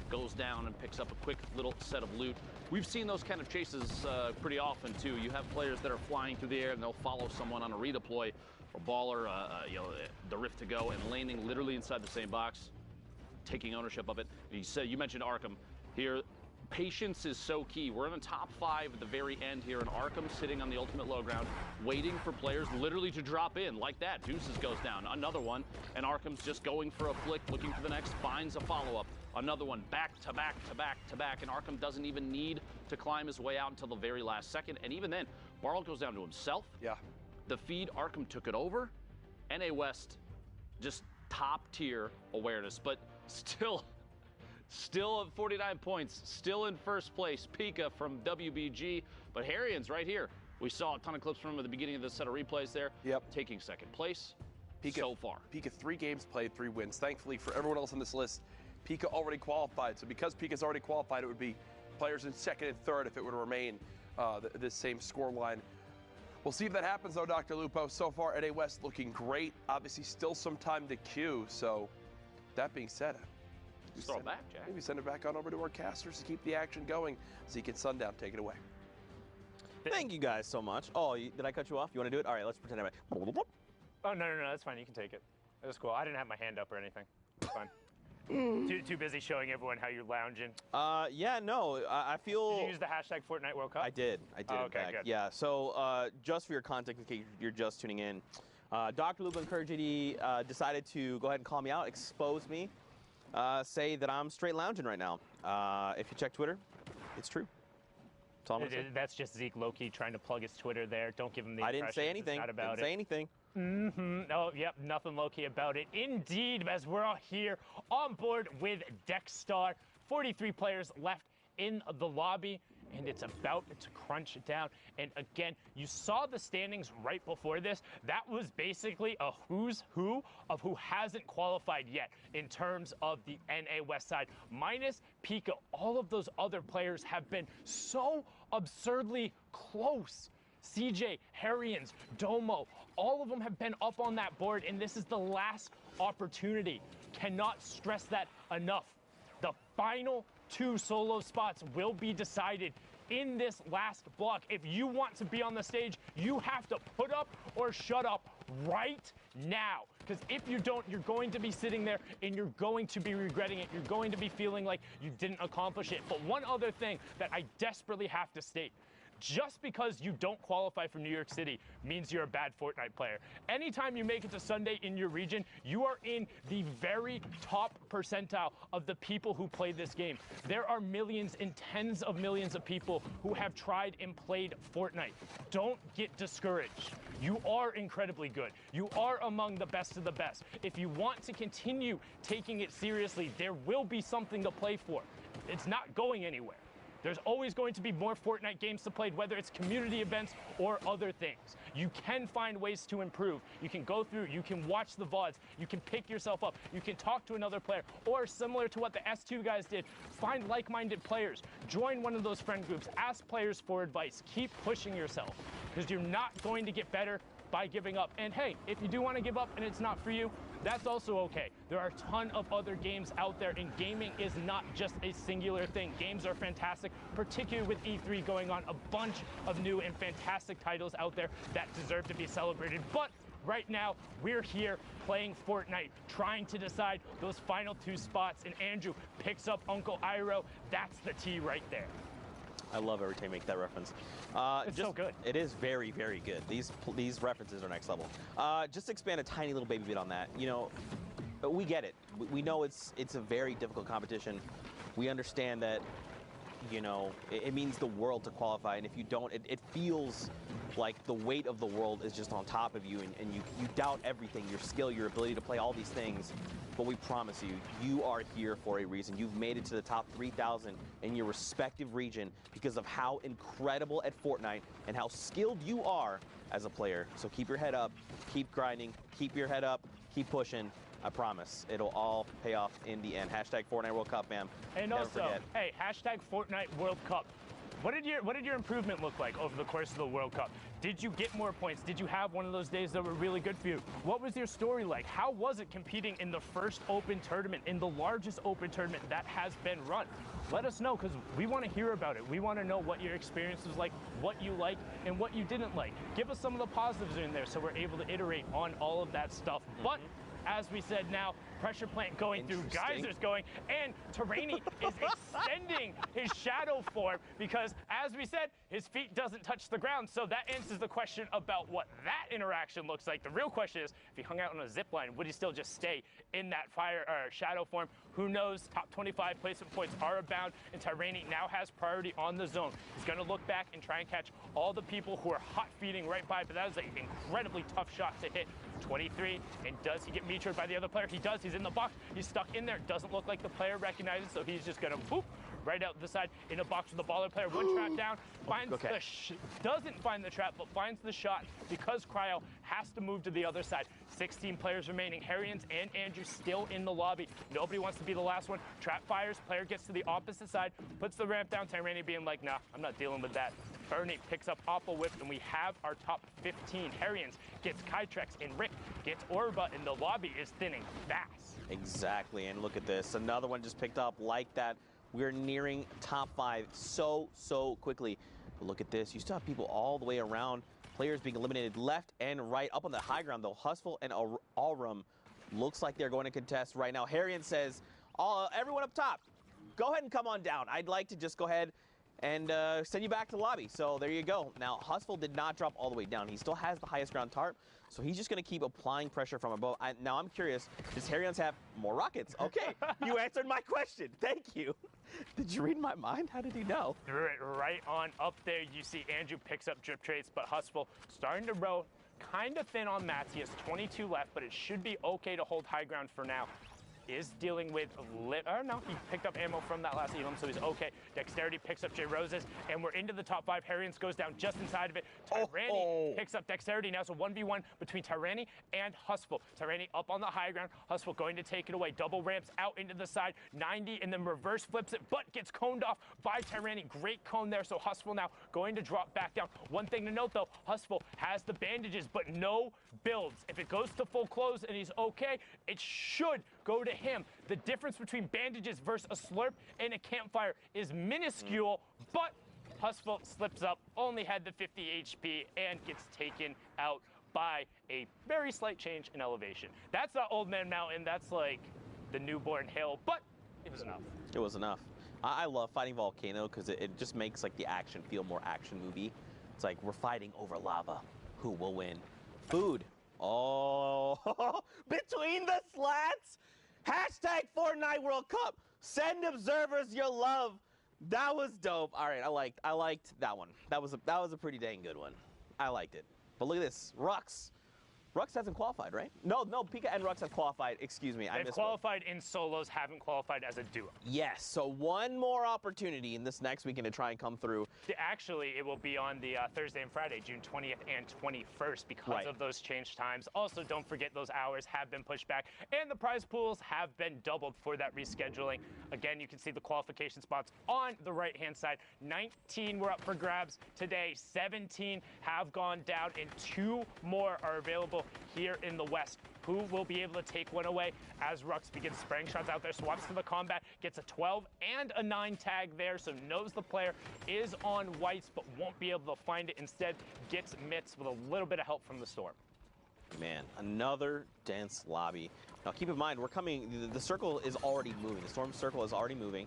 C: goes down and picks up a quick little set of loot. We've seen those kind of chases pretty often too. You have players that are flying through the air and they'll follow someone on a redeploy or baller, the rift to go and landing literally inside the same box, taking ownership of it. You mentioned Arkham here. Patience is so key. We're in the top 5 at the very end here, and Arkham sitting on the ultimate low ground, waiting for players literally to drop in like that. Deuces goes down, another one, and Arkham's just going for a flick, looking for the next, finds a follow-up. Another one, back to back to back to back, and Arkham doesn't even need to climb his way out until the very last second, and even then, Barl goes down to himself.
T: Yeah.
C: The feed, Arkham took it over. NA West, just top-tier awareness, but still at 49 points, still in first place. Pika from WBG, but Harrian's right here. We saw a ton of clips from him at the beginning of this set of replays there.
T: Yep.
C: Taking second place
T: Pika,
C: so far.
T: Pika 3 games played, 3 wins. Thankfully for everyone else on this list, Pika already qualified. So because Pika's already qualified, it would be players in second and third if it were to remain this same score line. We'll see if that happens though, Dr. Lupo. So far, NA West looking great. Obviously still some time to queue. So that being said,
C: throw it back, Jack.
T: Maybe send it back on over to our casters to keep the action going. Zeke and Sundown, take it away.
D: Thank you guys so much. Oh, did I cut you off? You want to do it? All right, let's pretend
E: Oh, no, that's fine. You can take it. It was cool. I didn't have my hand up or anything. It's fine. Too busy showing everyone how you're lounging.
D: Yeah, no, I feel...
E: Did you use the hashtag Fortnite World Cup?
D: I did.
E: Oh,
D: in
E: okay,
D: fact.
E: good.
D: Yeah, so just for your context, in case you're just tuning in, Dr. Lupo and Courage JD decided to go ahead and call me out, expose me, say that I'm straight lounging right now. If you check Twitter, it's true. That's all I'm gonna say.
E: That's just Zeke low-key trying to plug his Twitter there. Don't give him the impression.
D: I didn't say anything.
E: Didn't
D: say anything.
E: Oh, yep, nothing low-key about it. Indeed, as we're all here on board with Dexstar. 43 players left in the lobby, and it's about to crunch it down. And again, you saw the standings right before this. That was basically a who's who of who hasn't qualified yet in terms of the NA West side. Minus Pika, all of those other players have been so absurdly close. CJ, Harrians, Domo, all of them have been up on that board, and this is the last opportunity. Cannot stress that enough. The final 2 solo spots will be decided in this last block. If you want to be on the stage, you have to put up or shut up right now. Because if you don't, you're going to be sitting there and you're going to be regretting it. You're going to be feeling like you didn't accomplish it. But one other thing that I desperately have to state. Just because you don't qualify for New York City means you're a bad Fortnite player. Anytime you make it to Sunday in your region, you are in the very top percentile of the people who play this game. There are millions and tens of millions of people who have tried and played Fortnite. Don't get discouraged. You are incredibly good. You are among the best of the best. If you want to continue taking it seriously, there will be something to play for. It's not going anywhere. There's always going to be more Fortnite games to play, whether it's community events or other things. You can find ways to improve. You can go through, you can watch the VODs, you can pick yourself up, you can talk to another player, or similar to what the S2 guys did, find like-minded players, join one of those friend groups, ask players for advice, keep pushing yourself, because you're not going to get better by giving up. And hey, if you do want to give up and it's not for you, that's also okay. There are a ton of other games out there, and gaming is not just a singular thing. Games are fantastic, particularly with E3 going on, a bunch of new and fantastic titles out there that deserve to be celebrated. But right now, we're here playing Fortnite, trying to decide those final 2 spots, and Andrew picks up Uncle Iroh. That's the T right there.
D: I love every time you make that reference.
E: It's so good.
D: It is very, very good. These references are next level. Just to expand a tiny little baby bit on that, you know, we get it. We know it's a very difficult competition. We understand that, you know, it means the world to qualify, and if you don't, it feels like the weight of the world is just on top of you, and you doubt everything, your skill, your ability to play all these things. But we promise you, you are here for a reason. You've made it to the top 3,000 in your respective region because of how incredible at Fortnite and how skilled you are as a player. So keep your head up, keep grinding, keep your head up, keep pushing. I promise, it'll all pay off in the end. Hashtag Fortnite World Cup, man.
E: And
D: Never
E: also,
D: forget.
E: hey, hashtag Fortnite World Cup. What did your improvement look like over the course of the World Cup? Did you get more points? Did you have one of those days that were really good for you? What was your story like? How was it competing in the first open tournament, in the largest open tournament that has been run? Let us know, because we want to hear about it. We want to know what your experience was like, what you liked, and what you didn't like. Give us some of the positives in there so we're able to iterate on all of that stuff. But as we said now, pressure plant going through, geysers going, and Terrainy is extending his shadow form because, as we said, his feet doesn't touch the ground. So that answers the question about what that interaction looks like. The real question is, if he hung out on a zip line, would he still just stay in that fire or shadow form? Who knows? Top 25 placement points are abound, and Terrainy now has priority on the zone. He's going to look back and try and catch all the people who are hot feeding right by, but that is an incredibly tough shot to hit. 23, and does he get meteored by the other player? He does. He's in the box. He's stuck in there. Doesn't look like the player recognizes, so he's just gonna boop right out the side in a box with the baller player. One trap down, finds doesn't find the trap, but finds the shot because Cryo has to move to the other side. 16 players remaining. Harrians and Andrew still in the lobby. Nobody wants to be the last one. Trap fires. Player gets to the opposite side, puts the ramp down. Tyranny being like, nah, I'm not dealing with that. Bernie picks up Oppo Whip, and we have our top 15. Harrians gets Kytrex, and Rick gets Orba, and the lobby is thinning fast.
D: Exactly, and look at this. Another one just picked up like that. We're nearing top 5 so quickly. But look at this. You still have people all the way around. Players being eliminated left and right. Up on the high ground, though, Hustle and Allrum looks like they're going to contest right now. Harrian says, everyone up top, go ahead and come on down. I'd like to just go ahead and send you back to the lobby. So there you go. Now, Hustle did not drop all the way down. He still has the highest ground tarp, so he's just going to keep applying pressure from above. Now, I'm curious, does Harrians have more rockets? Okay, you answered my question. Thank you. Did you read my mind? How did he know?
E: Threw it right on up there. You see Andrew picks up drip traits, but Hustle starting to row kind of thin on mats. He has 22 left, but it should be okay to hold high ground for now. Is dealing with no, he picked up ammo from that last Elam, so he's okay. Dexterity picks up J Roses, and we're into the top 5. Harrians goes down just inside of it. Tyranny picks up Dexterity. Now it's a 1v1 between Tyranny and Hustle. Tyranny up on the high ground. Hustle going to take it away. Double ramps out into the side. 90 and then reverse flips it, but gets coned off by Tyranny. Great cone there, so Hustle now going to drop back down. One thing to note though, Hustle has the bandages, but no builds. If it goes to full close and he's okay, it should go to him. The difference between bandages versus a slurp and a campfire is minuscule, but Hustle slips up, only had the 50 HP, and gets taken out by a very slight change in elevation. That's not Old Man Mountain, that's like the newborn hill, but it was enough.
D: It was enough. I love fighting Volcano because it just makes like the action feel more action movie. It's like we're fighting over lava. Who will win? Food. Oh, between the slats. Hashtag Fortnite World Cup. Send observers your love. That was dope. All right, I liked that one. That was a pretty dang good one. I liked it. But look at this, Rux. Rux hasn't qualified, right? No, Pika and Rux have qualified. Excuse me, I missed.
E: They've qualified in solos, haven't qualified as a duo.
D: Yes, so one more opportunity in this next weekend to try and come through.
E: Actually, it will be on the Thursday and Friday, June 20th and 21st, because of those changed times. Also, don't forget those hours have been pushed back, and the prize pools have been doubled for that rescheduling. Again, you can see the qualification spots on the right-hand side. 19 were up for grabs today. 17 have gone down, and 2 more are available here in the West. Who will be able to take one away as Rux begins spraying shots out there, swaps to the combat, gets a 12 and a 9 tag there, so knows the player is on whites but won't be able to find it. Instead, gets mitts with a little bit of help from the storm.
D: Man, another dense lobby. Now keep in mind, we're coming, the circle is already moving. The storm circle is already moving.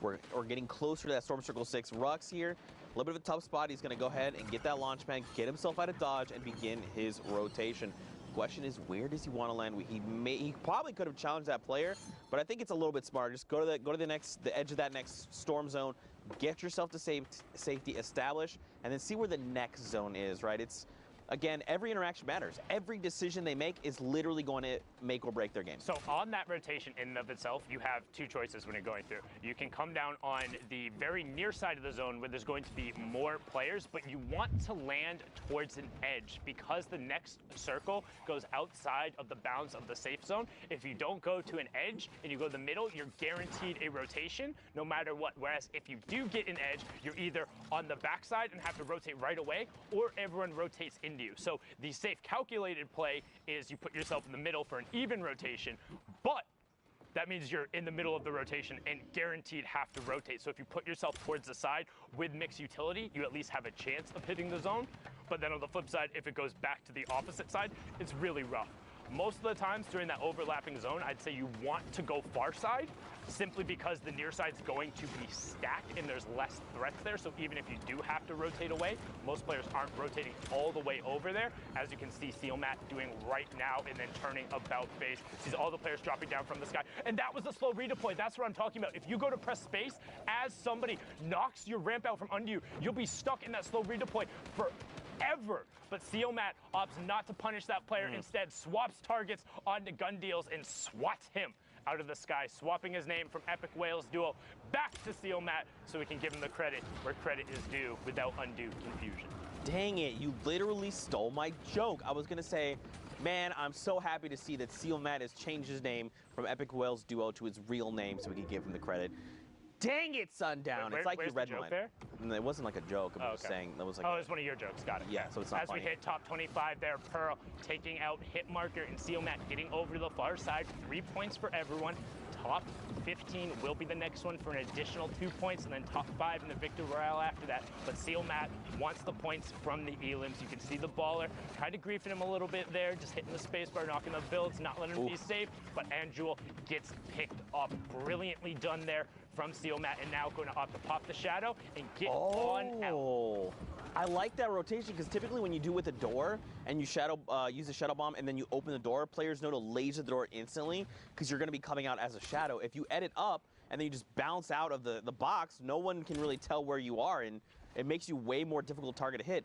D: We're getting closer to that Storm Circle 6. Rux here, a little bit of a tough spot. He's going to go ahead and get that launch pad, get himself out of dodge, and begin his rotation. Question is, where does he want to land? He probably could have challenged that player, but I think it's a little bit smarter. Just go to the edge of that next storm zone, get yourself to safety, establish, and then see where the next zone is. Right? It's again, every interaction matters. Every decision they make is literally going to make or break their game.
E: So on that rotation in and of itself, you have two choices when you're going through. You can come down on the very near side of the zone where there's going to be more players, but you want to land towards an edge because the next circle goes outside of the bounds of the safe zone. If you don't go to an edge and you go to the middle, you're guaranteed a rotation no matter what. Whereas if you do get an edge, you're either on the backside and have to rotate right away, or everyone rotates into you. So the safe calculated play is you put yourself in the middle for an even rotation, but that means you're in the middle of the rotation and guaranteed have to rotate. So if you put yourself towards the side with mixed utility, you at least have a chance of hitting the zone. But then on the flip side, if it goes back to the opposite side, it's really rough. Most of the times during that overlapping zone, I'd say you want to go far side simply because the near side's going to be stacked and there's less threats there. So even if you do have to rotate away, most players aren't rotating all the way over there. As you can see Sealmat doing right now and then turning about face. Sees all the players dropping down from the sky. And that was the slow redeploy. That's what I'm talking about. If you go to press space, as somebody knocks your ramp out from under you, you'll be stuck in that slow redeploy forever. But Sealmat opts not to punish that player, instead swaps targets onto gun deals and swats him out of the sky, swapping his name from Epic Whales Duo back to Sealmat so we can give him the credit where credit is due without undue confusion.
D: Dang it, you literally stole my joke. I was going to say, man, I'm so happy to see that Sealmat has changed his name from Epic Whales Duo to his real name so we can give him the credit. Dang it, Sundown. It's like you read mine. It wasn't like a joke. I was saying that was like.
E: Oh, it's one of your jokes. Got it.
D: Yeah, so it's not
E: As
D: funny.
E: we hit top 25 there, Pearl taking out Hit Marker and Sealmat getting over to the far side. 3 points for everyone. Top 15 will be the next one for an additional 2 points, and then top 5 in the Victor Royale after that. But Sealmat wants the points from the Elims. You can see the baller kind of griefing him a little bit there, just hitting the spacebar, knocking the builds, not letting him be safe. But Anjul gets picked up. Brilliantly done there from Sealmat, and now going to opt to pop the shadow and get on out.
D: I like that rotation because typically when you do with a door and you use a shadow bomb and then you open the door, players know to laser the door instantly because you're going to be coming out as a shadow. If you edit up and then you just bounce out of the box, no one can really tell where you are, and it makes you way more difficult target to hit.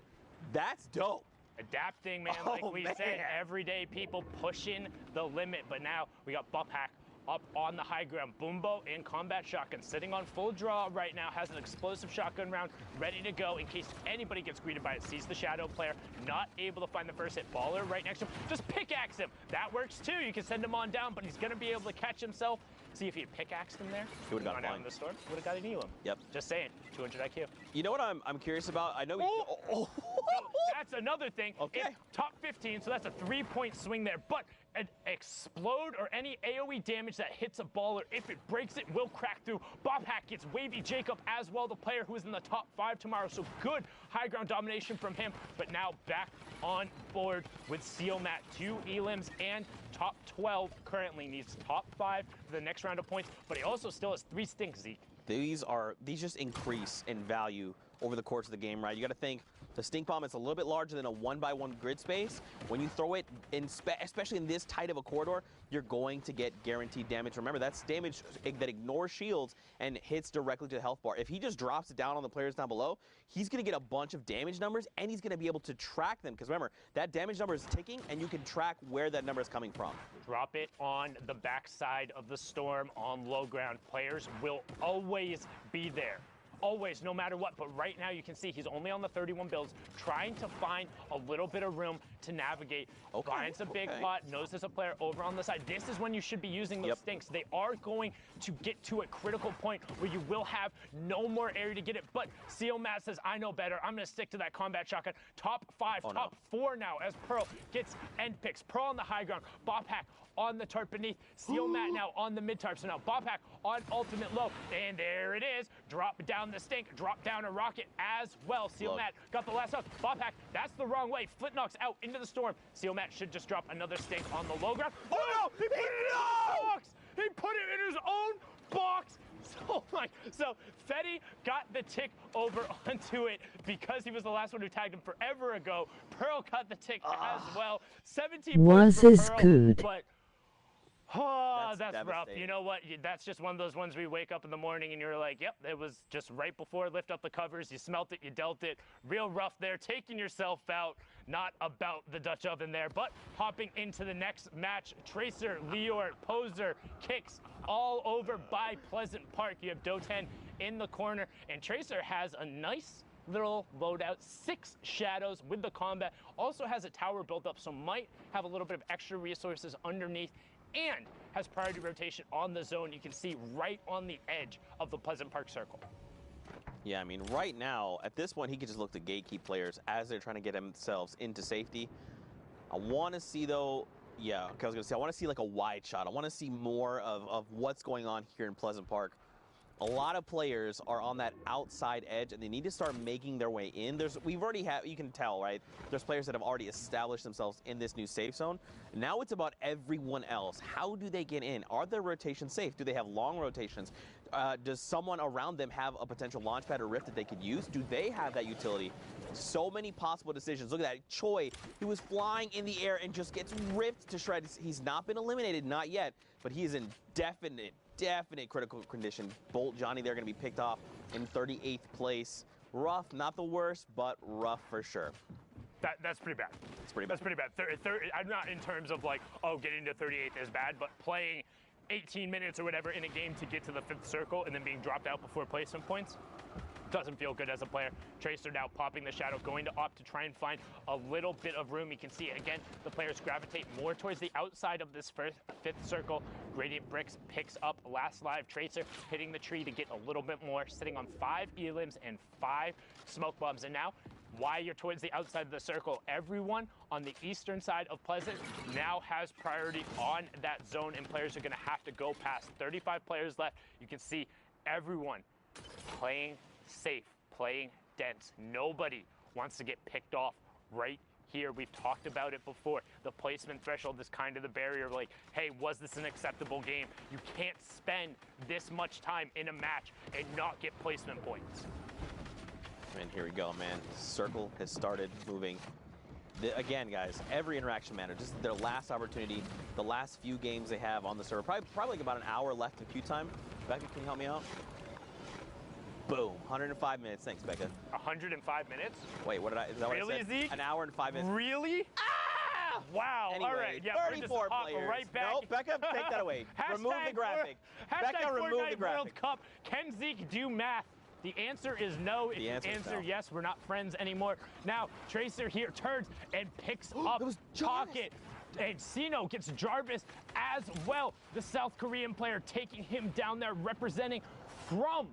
D: That's dope.
E: Adapting, man, like we said, everyday people pushing the limit. But now we got Buphack up on the high ground. Boombo in combat shotgun, sitting on full draw right now, has an explosive shotgun round ready to go in case anybody gets greeted by it. Sees the shadow player, not able to find the first hit. Baller right next to him, just pickaxe him. That works too. You can send him on down, but he's going to be able to catch himself. See, if he had pickaxed him there,
D: he would have got
E: out in the storm, would have got an Elim.
D: Yep.
E: Just saying, 200 IQ.
D: You know what I'm curious about? I know.
E: So that's another thing. Okay. It's top 15, so that's a 3-point swing there. But an explode or any AoE damage that hits a baller, if it breaks it, will crack through. Bobhack gets Wavy Jacob as well, the player who is in the top 5 tomorrow. So good high ground domination from him. But now back on board with Sealmat. 2 Elims and top 12 currently. Needs top 5 for the next round of points. But he also still has 3 stinks, Zeke.
D: These just increase in value over the course of the game, right? You got to think the stink bomb is a little bit larger than a 1x1 grid space. When you throw it in, especially in this tight of a corridor, you're going to get guaranteed damage. Remember, that's damage that ignores shields and hits directly to the health bar. If he just drops it down on the players down below, he's going to get a bunch of damage numbers, and he's going to be able to track them. Because remember, that damage number is ticking, and you can track where that number is coming from.
E: Drop it on the backside of the storm on low ground. Players will always be there. Always, no matter what. But right now you can see he's only on the 31 builds, trying to find a little bit of room to navigate. Finds a big pot, knows there's a player over on the side. This is when you should be using those stinks. They are going to get to a critical point where you will have no more area to get it. But Sealmat says, I know better. I'm going to stick to that combat shotgun. Top 5, top 4 now as Pearl gets end picks. Pearl on the high ground. Bobhack on the tarp beneath. Sealmat now on the mid tarp. So now Bobhack on ultimate low. And there it is. Drop down the stink. Drop down a rocket as well. Sealmat got the last up. Bobhack, that's the wrong way. Flint knocks out into the storm. Sealmat should just drop another stink on the low ground. Oh no! He put it in his box! He put it in his own box! Oh my back. So Fetty got the tick over onto it because he was the last one who tagged him forever ago. Pearl got the tick as well. 17
G: Was
E: points for
G: is
E: Pearl,
G: good.
E: but that's rough.
D: devastating.
E: You know what? That's just one of those ones where you wake up in the morning and you're like, yep, it was just right before lift up the covers. You smelt it, you dealt it. Real rough there, taking yourself out. Not about the Dutch oven there, but hopping into the next match. Tracer, Lior, Poser, Kicks, all over by Pleasant Park. You have Doten in the corner, and Tracer has a nice little loadout, 6 shadows with the combat. Also has a tower built up, so might have a little bit of extra resources underneath, and has priority rotation on the zone. You can see right on the edge of the Pleasant Park circle.
D: Yeah, I mean, right now, at this point, he can just look to gatekeep players as they're trying to get themselves into safety. I want to see, though, yeah, okay, I was going to say, I want to see like a wide shot. I want to see more of what's going on here in Pleasant Park. A lot of players are on that outside edge, and they need to start making their way in. We've already had, you can tell, right? There's players that have already established themselves in this new safe zone. Now it's about everyone else. How do they get in? Are their rotations safe? Do they have long rotations? Does someone around them have a potential launch pad or rift that they could use? Do they have that utility? So many possible decisions. Look at that. Choi, he was flying in the air and just gets ripped to shreds. He's not been eliminated, not yet, but he is in definite critical condition. Bolt Johnny, they're going to be picked off in 38th place. Rough, not the worst, but rough for sure.
E: That's pretty bad.
D: It's pretty bad.
E: That's pretty bad. I'm not in terms of like, oh, getting to 38th is bad, but playing 18 minutes or whatever in a game to get to the 5th circle and then being dropped out before placement points doesn't feel good as a player. Tracer now popping the shadow, going to opt to try and find a little bit of room. You can see, again, the players gravitate more towards the outside of this 5th circle. Gradient Bricks picks up last live. Tracer hitting the tree to get a little bit more, sitting on 5 elims and 5 smoke bombs. And now, while you're towards the outside of the circle, everyone on the eastern side of Pleasant now has priority on that zone, and players are going to have to go past. 35 players left. You can see everyone playing safe, playing dense. Nobody wants to get picked off right here. We've talked about it before. The placement threshold is kind of the barrier. Like, hey, was this an acceptable game? You can't spend this much time in a match and not get placement points.
D: And here we go, man. Circle has started moving. Again, guys, every interaction matters. This is their last opportunity, the last few games they have on the server. Probably like about an hour left in queue time. Becca, can you help me out? Boom, 105 minutes. Thanks, Becca.
E: 105 minutes?
D: Wait, what did is that
E: really,
D: what I said?
E: Zeke?
D: An hour and 5 minutes.
E: Really? Ah! Wow.
D: Anyway,
E: all right. Yeah,
D: 34 players.
E: Right back.
D: No, Becca, take that away.
E: Remove
D: the graphic.
E: Becca,
D: remove the
E: Fortnite
D: graphic.
E: World Cup. Can Zeke do math? The answer is no.
D: The answer is no.
E: Yes, we're not friends anymore. Now, Tracer here turns and picks up Pocket. And Sino gets Jarvis as well. The South Korean player taking him down there, representing from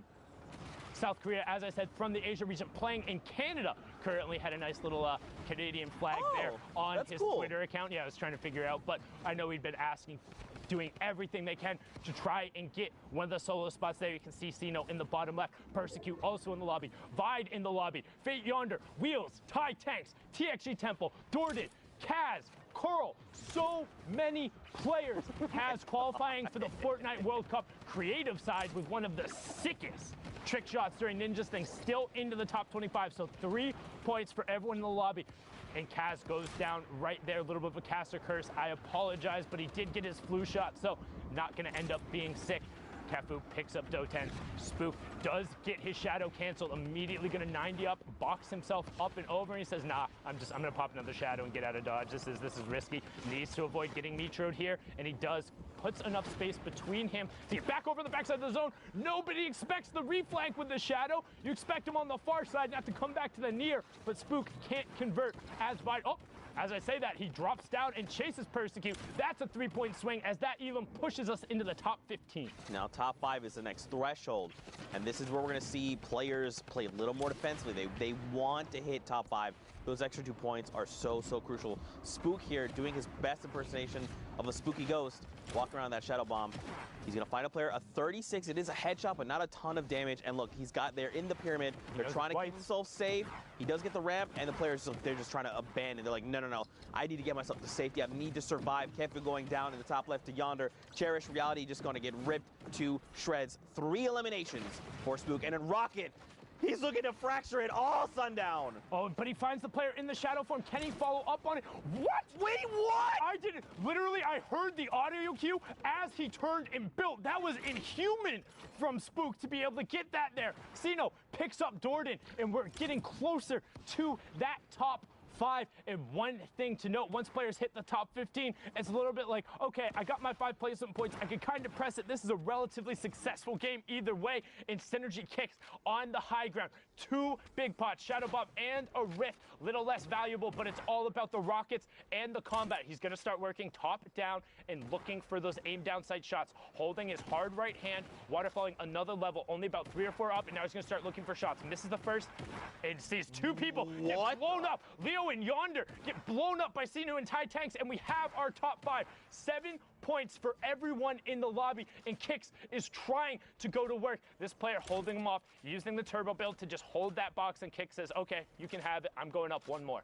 E: South Korea, as I said, from the Asia region, playing in Canada. Currently had a nice little Canadian flag there on his Twitter account. Yeah, I was trying to figure out, but I know he'd been asking, doing everything they can to try and get one of the solo spots there. You can see Sino in the bottom left, Persecute also in the lobby, Vide in the lobby, Fate Yonder, Wheels, Thai Tanks, TXG Temple, Dordon, Kaz, Coral, so many players has qualifying for the Fortnite World Cup creative side with one of the sickest trick shots during Ninja's thing, still into the top 25. So 3 points for everyone in the lobby. And Kaz goes down right there, a little bit of a caster curse. I apologize, but he did get his flu shot, so not gonna end up being sick. Kefu picks up Doten. Spook does get his shadow canceled, immediately gonna 90 up, box himself up and over, and he says, nah, I'm gonna pop another shadow and get out of dodge. This is risky. Needs to avoid getting metroed here, and he does. Puts enough space between him to get back over the backside of the zone. Nobody expects the reflank with the shadow. You expect him on the far side not to come back to the near, but Spook can't convert as Vide. Oh, as I say that, he drops down and chases Persecute. That's a 3-point swing, as that even pushes us into the top 15.
D: Now, top 5 is the next threshold, and this is where we're going to see players play a little more defensively. They want to hit top 5. Those extra 2 points are so crucial. Spook here doing his best impersonation of a spooky ghost walking around that shadow bomb. He's going to find a player, a 36. It is a headshot, but not a ton of damage. And look, he's got there in the pyramid. They're trying to keep himself safe. He does get the ramp, and the players, they're just trying to abandon. They're like, no, no, no. I need to get myself to safety. I need to survive. Kefka going down in the top left to Yonder. Cherish Reality just going to get ripped to shreds. 3 eliminations for Spook. And then Rocket, he's looking to fracture it all, Sundown.
E: Oh, but he finds the player in the shadow form. Can he follow up on it? What?
D: Wait, what?
E: I didn't. Literally, I heard the audio cue as he turned and built. That was inhuman from Spook to be able to get that there. Sino picks up Dordan, and we're getting closer to that top 5. And one thing to note, once players hit the top 15, it's a little bit like, okay, I got my 5 placement points. I can kind of press it. This is a relatively successful game either way. And Synergy kicks on the high ground. 2 big pots, Shadow Bomb and a Rift. Little less valuable, but it's all about the rockets and the combat. He's going to start working top down and looking for those aim down sight shots, holding his hard right hand, waterfalling another level, only about 3 or 4 up, and now he's going to start looking for shots. And this is the first, and sees 2 people get blown up. Leo and Yonder get blown up by Sinu and Ty Tanks, and we have our top 5. 7 points for everyone in the lobby, and Kix is trying to go to work. This player holding him off, using the turbo build to just hold that box, and Kix says, okay, you can have it. I'm going up 1 more.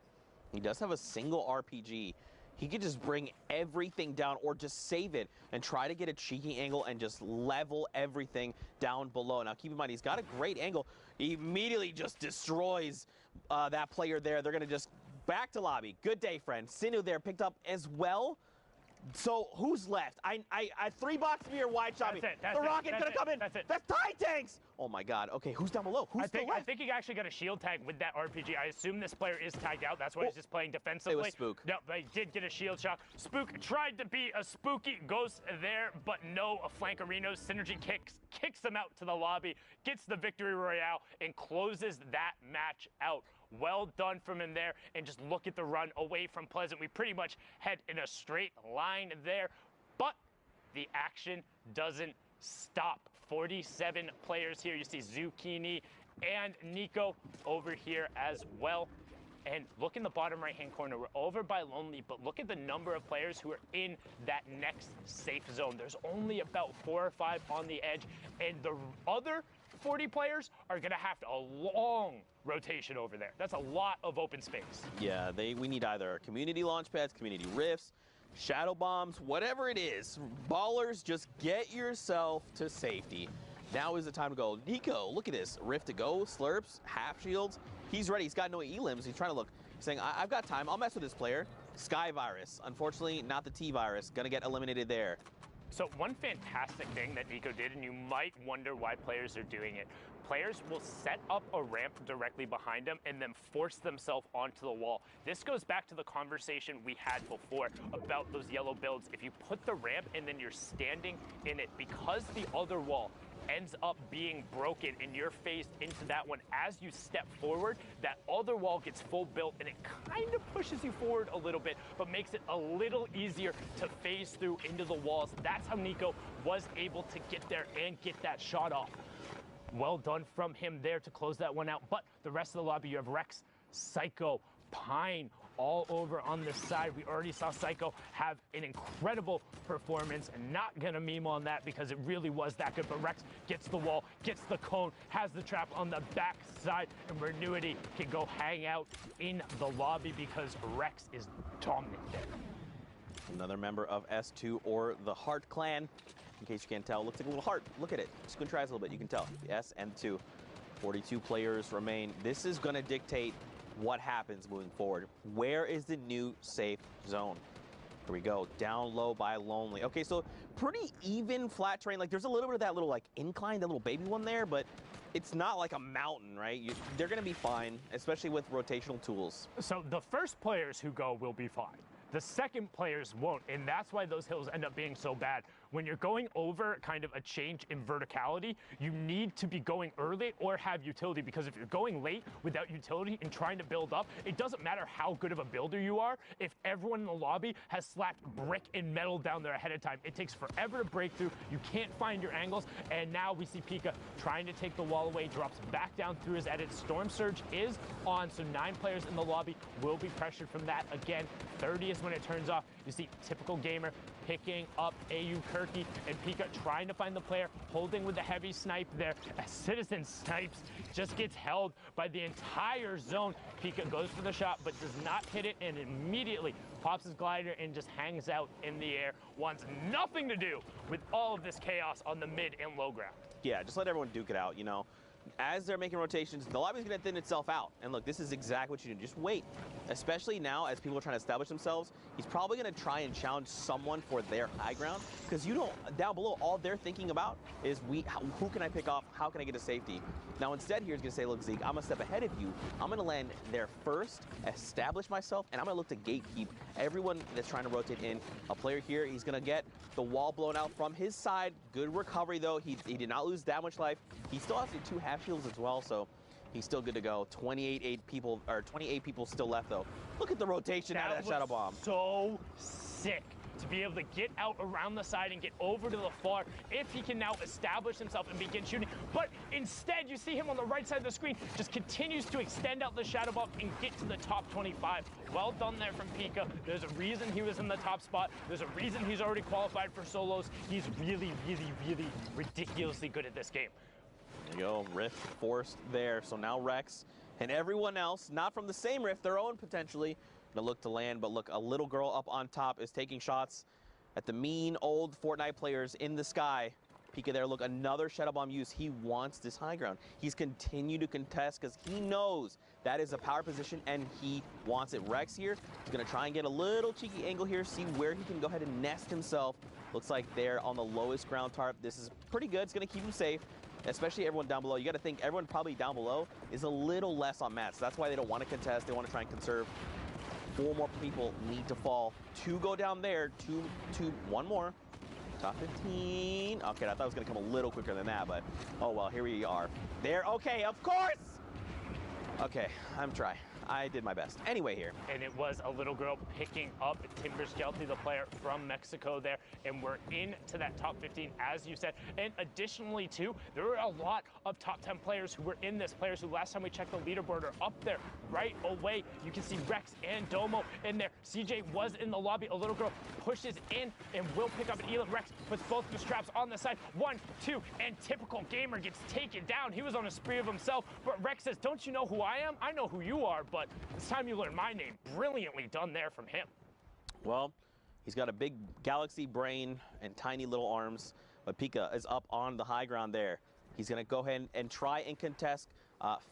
D: He does have a single RPG. He could just bring everything down or just save it and try to get a cheeky angle and just level everything down below. Now, keep in mind, he's got a great angle. He immediately just destroys that player there. They're going to just back to lobby. Good day, friend. Sinu there picked up as well. So who's left? I 3-box me or wide shot me. The Rocket gonna come in. That's Ty Tanks. Oh my God. Okay, who's down below? Who's still left?
E: I think he actually got a shield tag with that RPG. I assume this player is tagged out. That's why he's just playing defensively.
D: It was Spook.
E: No, but he did get a shield shot. Spook tried to be a spooky ghost there, but no, a Flankerinos. Synergy kicks him out to the lobby, gets the victory royale, and closes that match out. Well done from him there, and just look at the run away from Pleasant. We pretty much head in a straight line there, but the action doesn't stop. 47 players here. You see Zucchini and Nico over here as well. And look in the bottom right-hand corner. We're over by Lonely, but look at the number of players who are in that next safe zone. There's only about 4 or 5 on the edge, and the other 40 players are going to have a long rotation over there. That's a lot of open space.
D: Yeah, we need either community launch pads, community rifts, shadow bombs, whatever it is. Ballers, just get yourself to safety. Now is the time to go. Nico, look at this. Rift to go, slurps, half shields. He's ready. He's got no elims. He's trying to look. He's saying, I've got time. I'll mess with this player. Sky Virus. Unfortunately, not the T Virus. Gonna get eliminated there.
E: So one fantastic thing that Nico did, and you might wonder why players are doing it, players will set up a ramp directly behind them and then force themselves onto the wall. This goes back to the conversation we had before about those yellow builds. If you put the ramp and then you're standing in it, because the other wall ends up being broken and you're phased into that one, as you step forward, that other wall gets full built and it kind of pushes you forward a little bit, but makes it a little easier to phase through into the walls. That's how Nico was able to get there and get that shot off. Well done from him there to close that one out. But the rest of the lobby, you have Rex, Psycho, Pine, all over on this side. We already saw Psycho have an incredible performance, and not gonna meme on that because it really was that good. But Rex gets the wall, gets the cone, has the trap on the back side, and Renuity can go hang out in the lobby because Rex is dominant there.
D: Another member of S2 or the Heart Clan. In case you can't tell, looks like a little heart. Look at it. Just gonna try a little bit. You can tell. The S and 2. 42 players remain. This is gonna dictate what happens moving forward. Where is the new safe zone? Here we go. Down low by Lonely. Okay, so pretty even flat terrain. Like there's a little bit of that little like incline, that little baby one there, but it's not like a mountain, right? They're gonna be fine, especially with rotational tools.
E: So the first players who go will be fine. The second players won't, and that's why those hills end up being so bad. When you're going over kind of a change in verticality, you need to be going early or have utility, because if you're going late without utility and trying to build up, it doesn't matter how good of a builder you are. If everyone in the lobby has slapped brick and metal down there ahead of time, it takes forever to break through. You can't find your angles, and now we see Pika trying to take the wall away, drops back down through his edit. Storm Surge is on, so 9 players in the lobby will be pressured from that. Again, 30 is when it turns off. You see typical gamer picking up AU Kirky, and Pika trying to find the player, holding with the heavy snipe there. As Citizen snipes, just gets held by the entire zone. Pika goes for the shot, but does not hit it, and immediately pops his glider and just hangs out in the air. Wants nothing to do with all of this chaos on the mid and low ground.
D: Yeah, just let everyone duke it out, you know. As they're making rotations, the lobby's going to thin itself out. And look, this is exactly what you do. Just wait. Especially now, as people are trying to establish themselves, he's probably going to try and challenge someone for their high ground. Because you don't, down below, all they're thinking about is who can I pick off? How can I get to safety? Now, instead, here he's going to say, look, Zeke, I'm a step ahead of you. I'm going to land there first, establish myself, and I'm going to look to gatekeep everyone that's trying to rotate in. A player here, he's going to get the wall blown out from his side. Good recovery, though. He did not lose that much life. He still has the 2 half shields as well, so he's still good to go. 28 people still left, though. Look at the rotation out of that shadow bomb.
E: So sick to be able to get out around the side and get over to the far if he can now establish himself and begin shooting. But instead, you see him on the right side of the screen, just continues to extend out the shadow bomb and get to the top 25. Well done there from Pika. There's a reason he was in the top spot. There's a reason he's already qualified for solos. He's really, really, really ridiculously good at this game.
D: There you go, rift forced there. So now Rex and everyone else, not from the same rift, their own potentially, gonna look to land. But look, a little girl up on top is taking shots at the mean old Fortnite players in the sky. Pika there, look, another shadow bomb use. He wants this high ground. He's continued to contest because he knows that is a power position and he wants it. Rex here is gonna try and get a little cheeky angle here, see where he can go ahead and nest himself. Looks like they're on the lowest ground tarp. This is pretty good, it's gonna keep him safe. Especially everyone down below. You got to think everyone probably down below is a little less on mats. So that's why they don't want to contest. They want to try and conserve. 4 more people need to fall. 2 go down there. 1 more. Top 15. Okay, I thought it was going to come a little quicker than that, but oh well, here we are. There. Okay, of course. Okay, I'm trying. I did my best. Anyway here.
E: And it was a little girl picking up Timber Skelty, the player from Mexico there, and we're into that top 15, as you said. And additionally, too, there were a lot of top 10 players who were in this, players who last time we checked the leaderboard are up there right away. You can see Rex and Domo in there. CJ was in the lobby. A little girl pushes in and will pick up an Elam. Rex puts both the straps on the side. 1, 2, and typical gamer gets taken down. He was on a spree of himself, but Rex says, don't you know who I am? I know who you are, but it's time you learn my name. Brilliantly done there from him.
D: Well, he's got a big galaxy brain and tiny little arms, but Pika is up on the high ground there. He's going to go ahead and try and contest.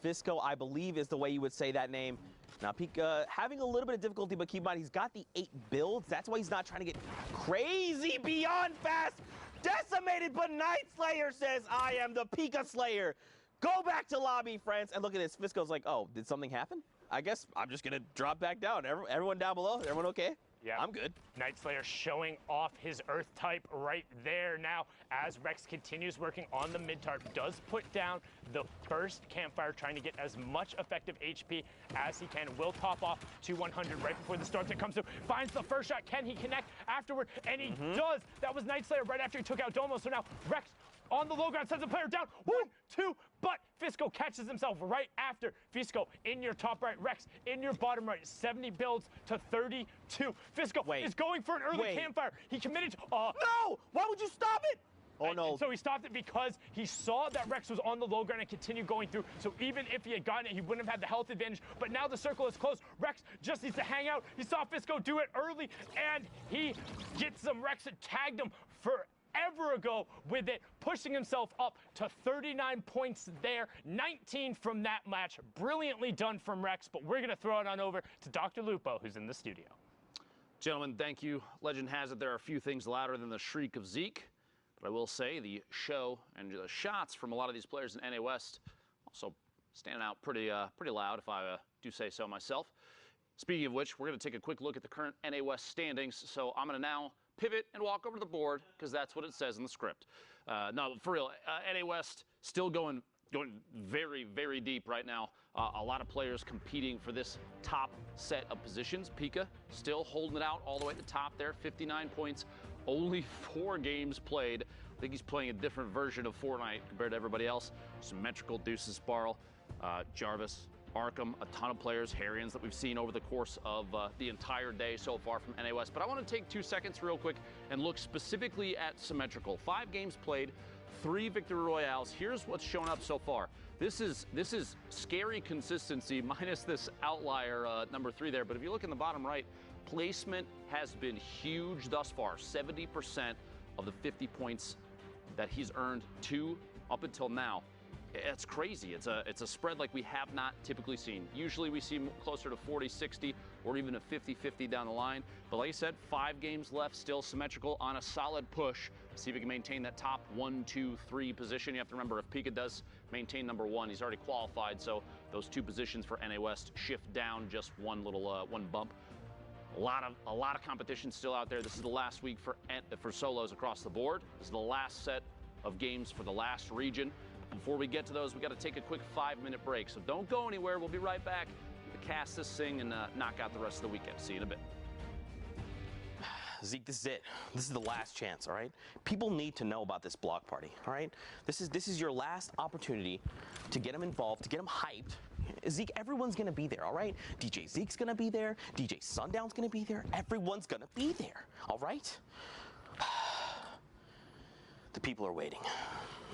D: Fisco, I believe, is the way you would say that name. Now, Pika having a little bit of difficulty, but keep in mind, he's got the 8 builds. That's why he's not trying to get crazy beyond fast. Decimated, but Night Slayer says, I am the Pika Slayer. Go back to lobby, friends. And look at this. Fisco's like, oh, did something happen? I guess I'm just going to drop back down. Everyone down below, everyone okay?
E: Yeah,
D: I'm good.
E: Night Slayer showing off his Earth type right there now as Rex continues working on the mid-tarp, does put down the first campfire, trying to get as much effective HP as he can. Will top off to 100 right before the storm that comes through. Finds the first shot. Can he connect afterward? And he does. That was Night Slayer right after he took out Domo. So now Rex on the low ground sends a player down. 1, 2, but Fisco catches himself right after. Fisco in your top right, Rex in your bottom right. 70 builds to 32. Fisco is going for an early campfire. He committed.
D: No! Why would you stop it? Oh, no.
E: And so he stopped it because he saw that Rex was on the low ground and continued going through. So even if he had gotten it, he wouldn't have had the health advantage. But now the circle is closed. Rex just needs to hang out. He saw Fisco do it early, and he gets some. Rex had tagged him forever ago with it, pushing himself up to 39 points there. 19 from that match. Brilliantly done from Rex, but we're going to throw it on over to Dr. Lupo, who's in the studio.
C: Gentlemen, thank you. Legend has it there are a few things louder than the shriek of Zeke. But I will say the show and the shots from a lot of these players in NA West also standing out pretty loud, if I do say so myself. Speaking of which, we're going to take a quick look at the current NA West standings. So I'm going to now pivot and walk over to the board because that's what it says in the script. No, for real, NA West still going very, very deep right now. A lot of players competing for this top set of positions. Pika still holding it out all the way at the top there, 59 points. Only 4 games played. I think he's playing a different version of Fortnite compared to everybody else. Symmetrical, Deuces, Sparl, Jarvis, Arkham, a ton of players, Harrians that we've seen over the course of the entire day so far from NA West. But I want to take 2 seconds real quick and look specifically at Symmetrical. 5 games played, 3 victory royales. Here's what's shown up so far. This is scary consistency minus this outlier number 3 there. But if you look in the bottom right, placement has been huge thus far. 70% of the 50 points that he's earned up until now. It's crazy. It's a spread like we have not typically seen. Usually we see closer to 40-60 or even a 50-50 down the line. But like I said, 5 games left, still Symmetrical on a solid push. See if he can maintain that top 1, 2, 3 position. You have to remember, if Pika does maintain number 1, he's already qualified. So those 2 positions for NA West shift down just one bump. A lot of competition still out there. This is the last week for solos across the board. This is the last set of games for the last region. Before we get to those, we got to take a quick 5-minute break. So don't go anywhere. We'll be right back to cast this thing and knock out the rest of the weekend. See you in a bit.
D: Zeke, this is it. This is the last chance, all right? People need to know about this block party, all right? This is your last opportunity to get them involved, to get them hyped. Zeke, everyone's gonna be there, all right? DJ Zeke's gonna be there. DJ Sundown's gonna be there. Everyone's gonna be there, all right? The people are waiting.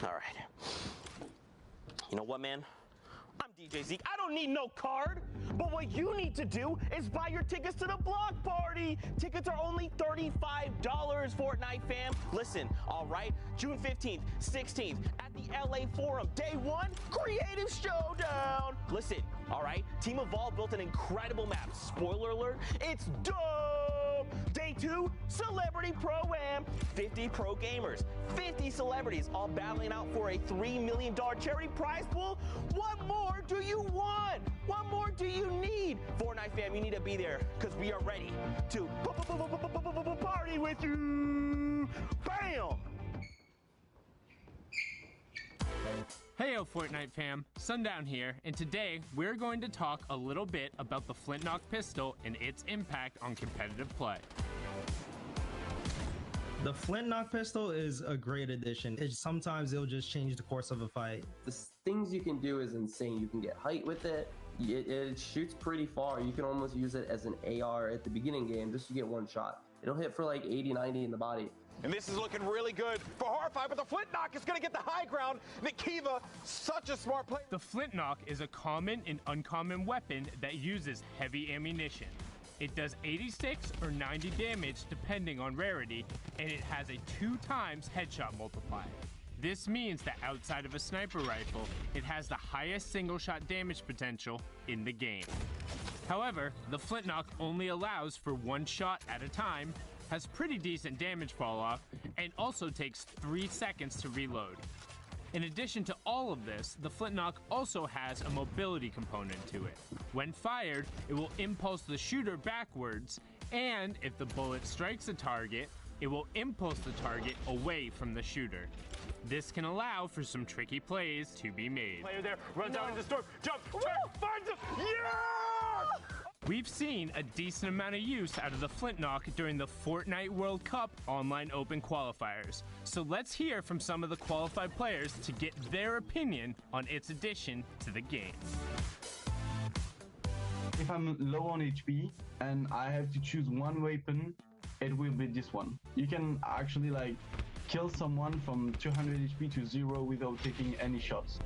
D: All right. You know what, man? I'm DJ Zeke. I don't need no card. But what you need to do is buy your tickets to the block party. Tickets are only $35, Fortnite fam. Listen, all right? June 15th, 16th at the LA Forum. Day 1, Creative Showdown. Listen, all right? Team Evolve built an incredible map. Spoiler alert, it's dope. Day 2, Celebrity Pro-Am. 50 pro gamers, 50 celebrities, all battling out for a $3 million charity prize pool. What more do you want? What more do you need? Fortnite fam, you need to be there because we are ready to party with you. Bam!
S: Heyo Fortnite fam, Sundown here, and today we're going to talk a little bit about the Flintlock pistol and its impact on competitive play.
A: The Flintlock pistol is a great addition. Sometimes it'll just change the course of a fight.
V: The things you can do is insane. You can get height with it. It shoots pretty far. You can almost use it as an AR at the beginning game just to get one shot. It'll hit for like 80, 90 in the body.
J: And this is looking really good for Horrify, but the Flintlock is going to get the high ground. Nikiva, such a smart player.
S: The Flintlock is a common and uncommon weapon that uses heavy ammunition. It does 86 or 90 damage depending on rarity, and it has a 2 times headshot multiplier. This means that outside of a sniper rifle, it has the highest single shot damage potential in the game. However, the Flintlock only allows for 1 shot at a time, has pretty decent damage fall off, and also takes 3 seconds to reload. In addition to all of this, the Flintlock also has a mobility component to it. When fired, it will impulse the shooter backwards, and if the bullet strikes a target, it will impulse the target away from the shooter. This can allow for some tricky plays to be made.
E: Player there, runs out into the storm, jump, turn, finds him, yeah!
S: We've seen a decent amount of use out of the Flintlock during the Fortnite World Cup online open qualifiers. So let's hear from some of the qualified players to get their opinion on its addition to the game.
W: If I'm low on HP and I have to choose one weapon, it will be this one. You can actually like kill someone from 200 HP to 0 without taking any shots.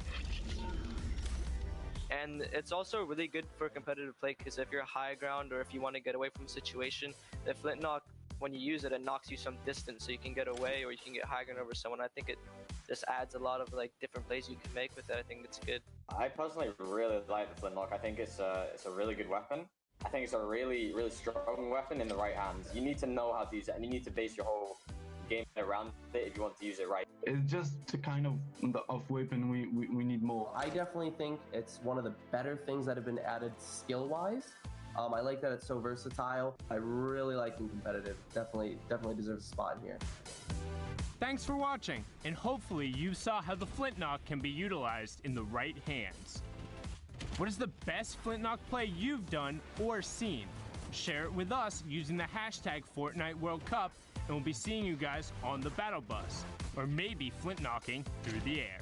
X: And it's also really good for competitive play because if you're high ground or if you want to get away from a situation, the Flintlock, when you use it, it knocks you some distance so you can get away or you can get high ground over someone. I think it just adds a lot of like different plays you can make with it. I think it's good.
Y: I personally really like the Flintlock. I think it's a really good weapon. I think it's a really, really strong weapon in the right hands. You need to know how to use it and you need to base your whole game around it if you want to use it right.
W: It's just the kind of weapon we need more.
V: I definitely think it's one of the better things that have been added skill-wise. I like that it's so versatile. I really like it competitive. Definitely deserves a spot in here.
S: Thanks for watching, and hopefully you saw how the Flintlock can be utilized in the right hands. What is the best Flintlock play you've done or seen? Share it with us using the hashtag Fortnite World Cup, and we'll be seeing you guys on the battle bus, or maybe Flintlocking through the air.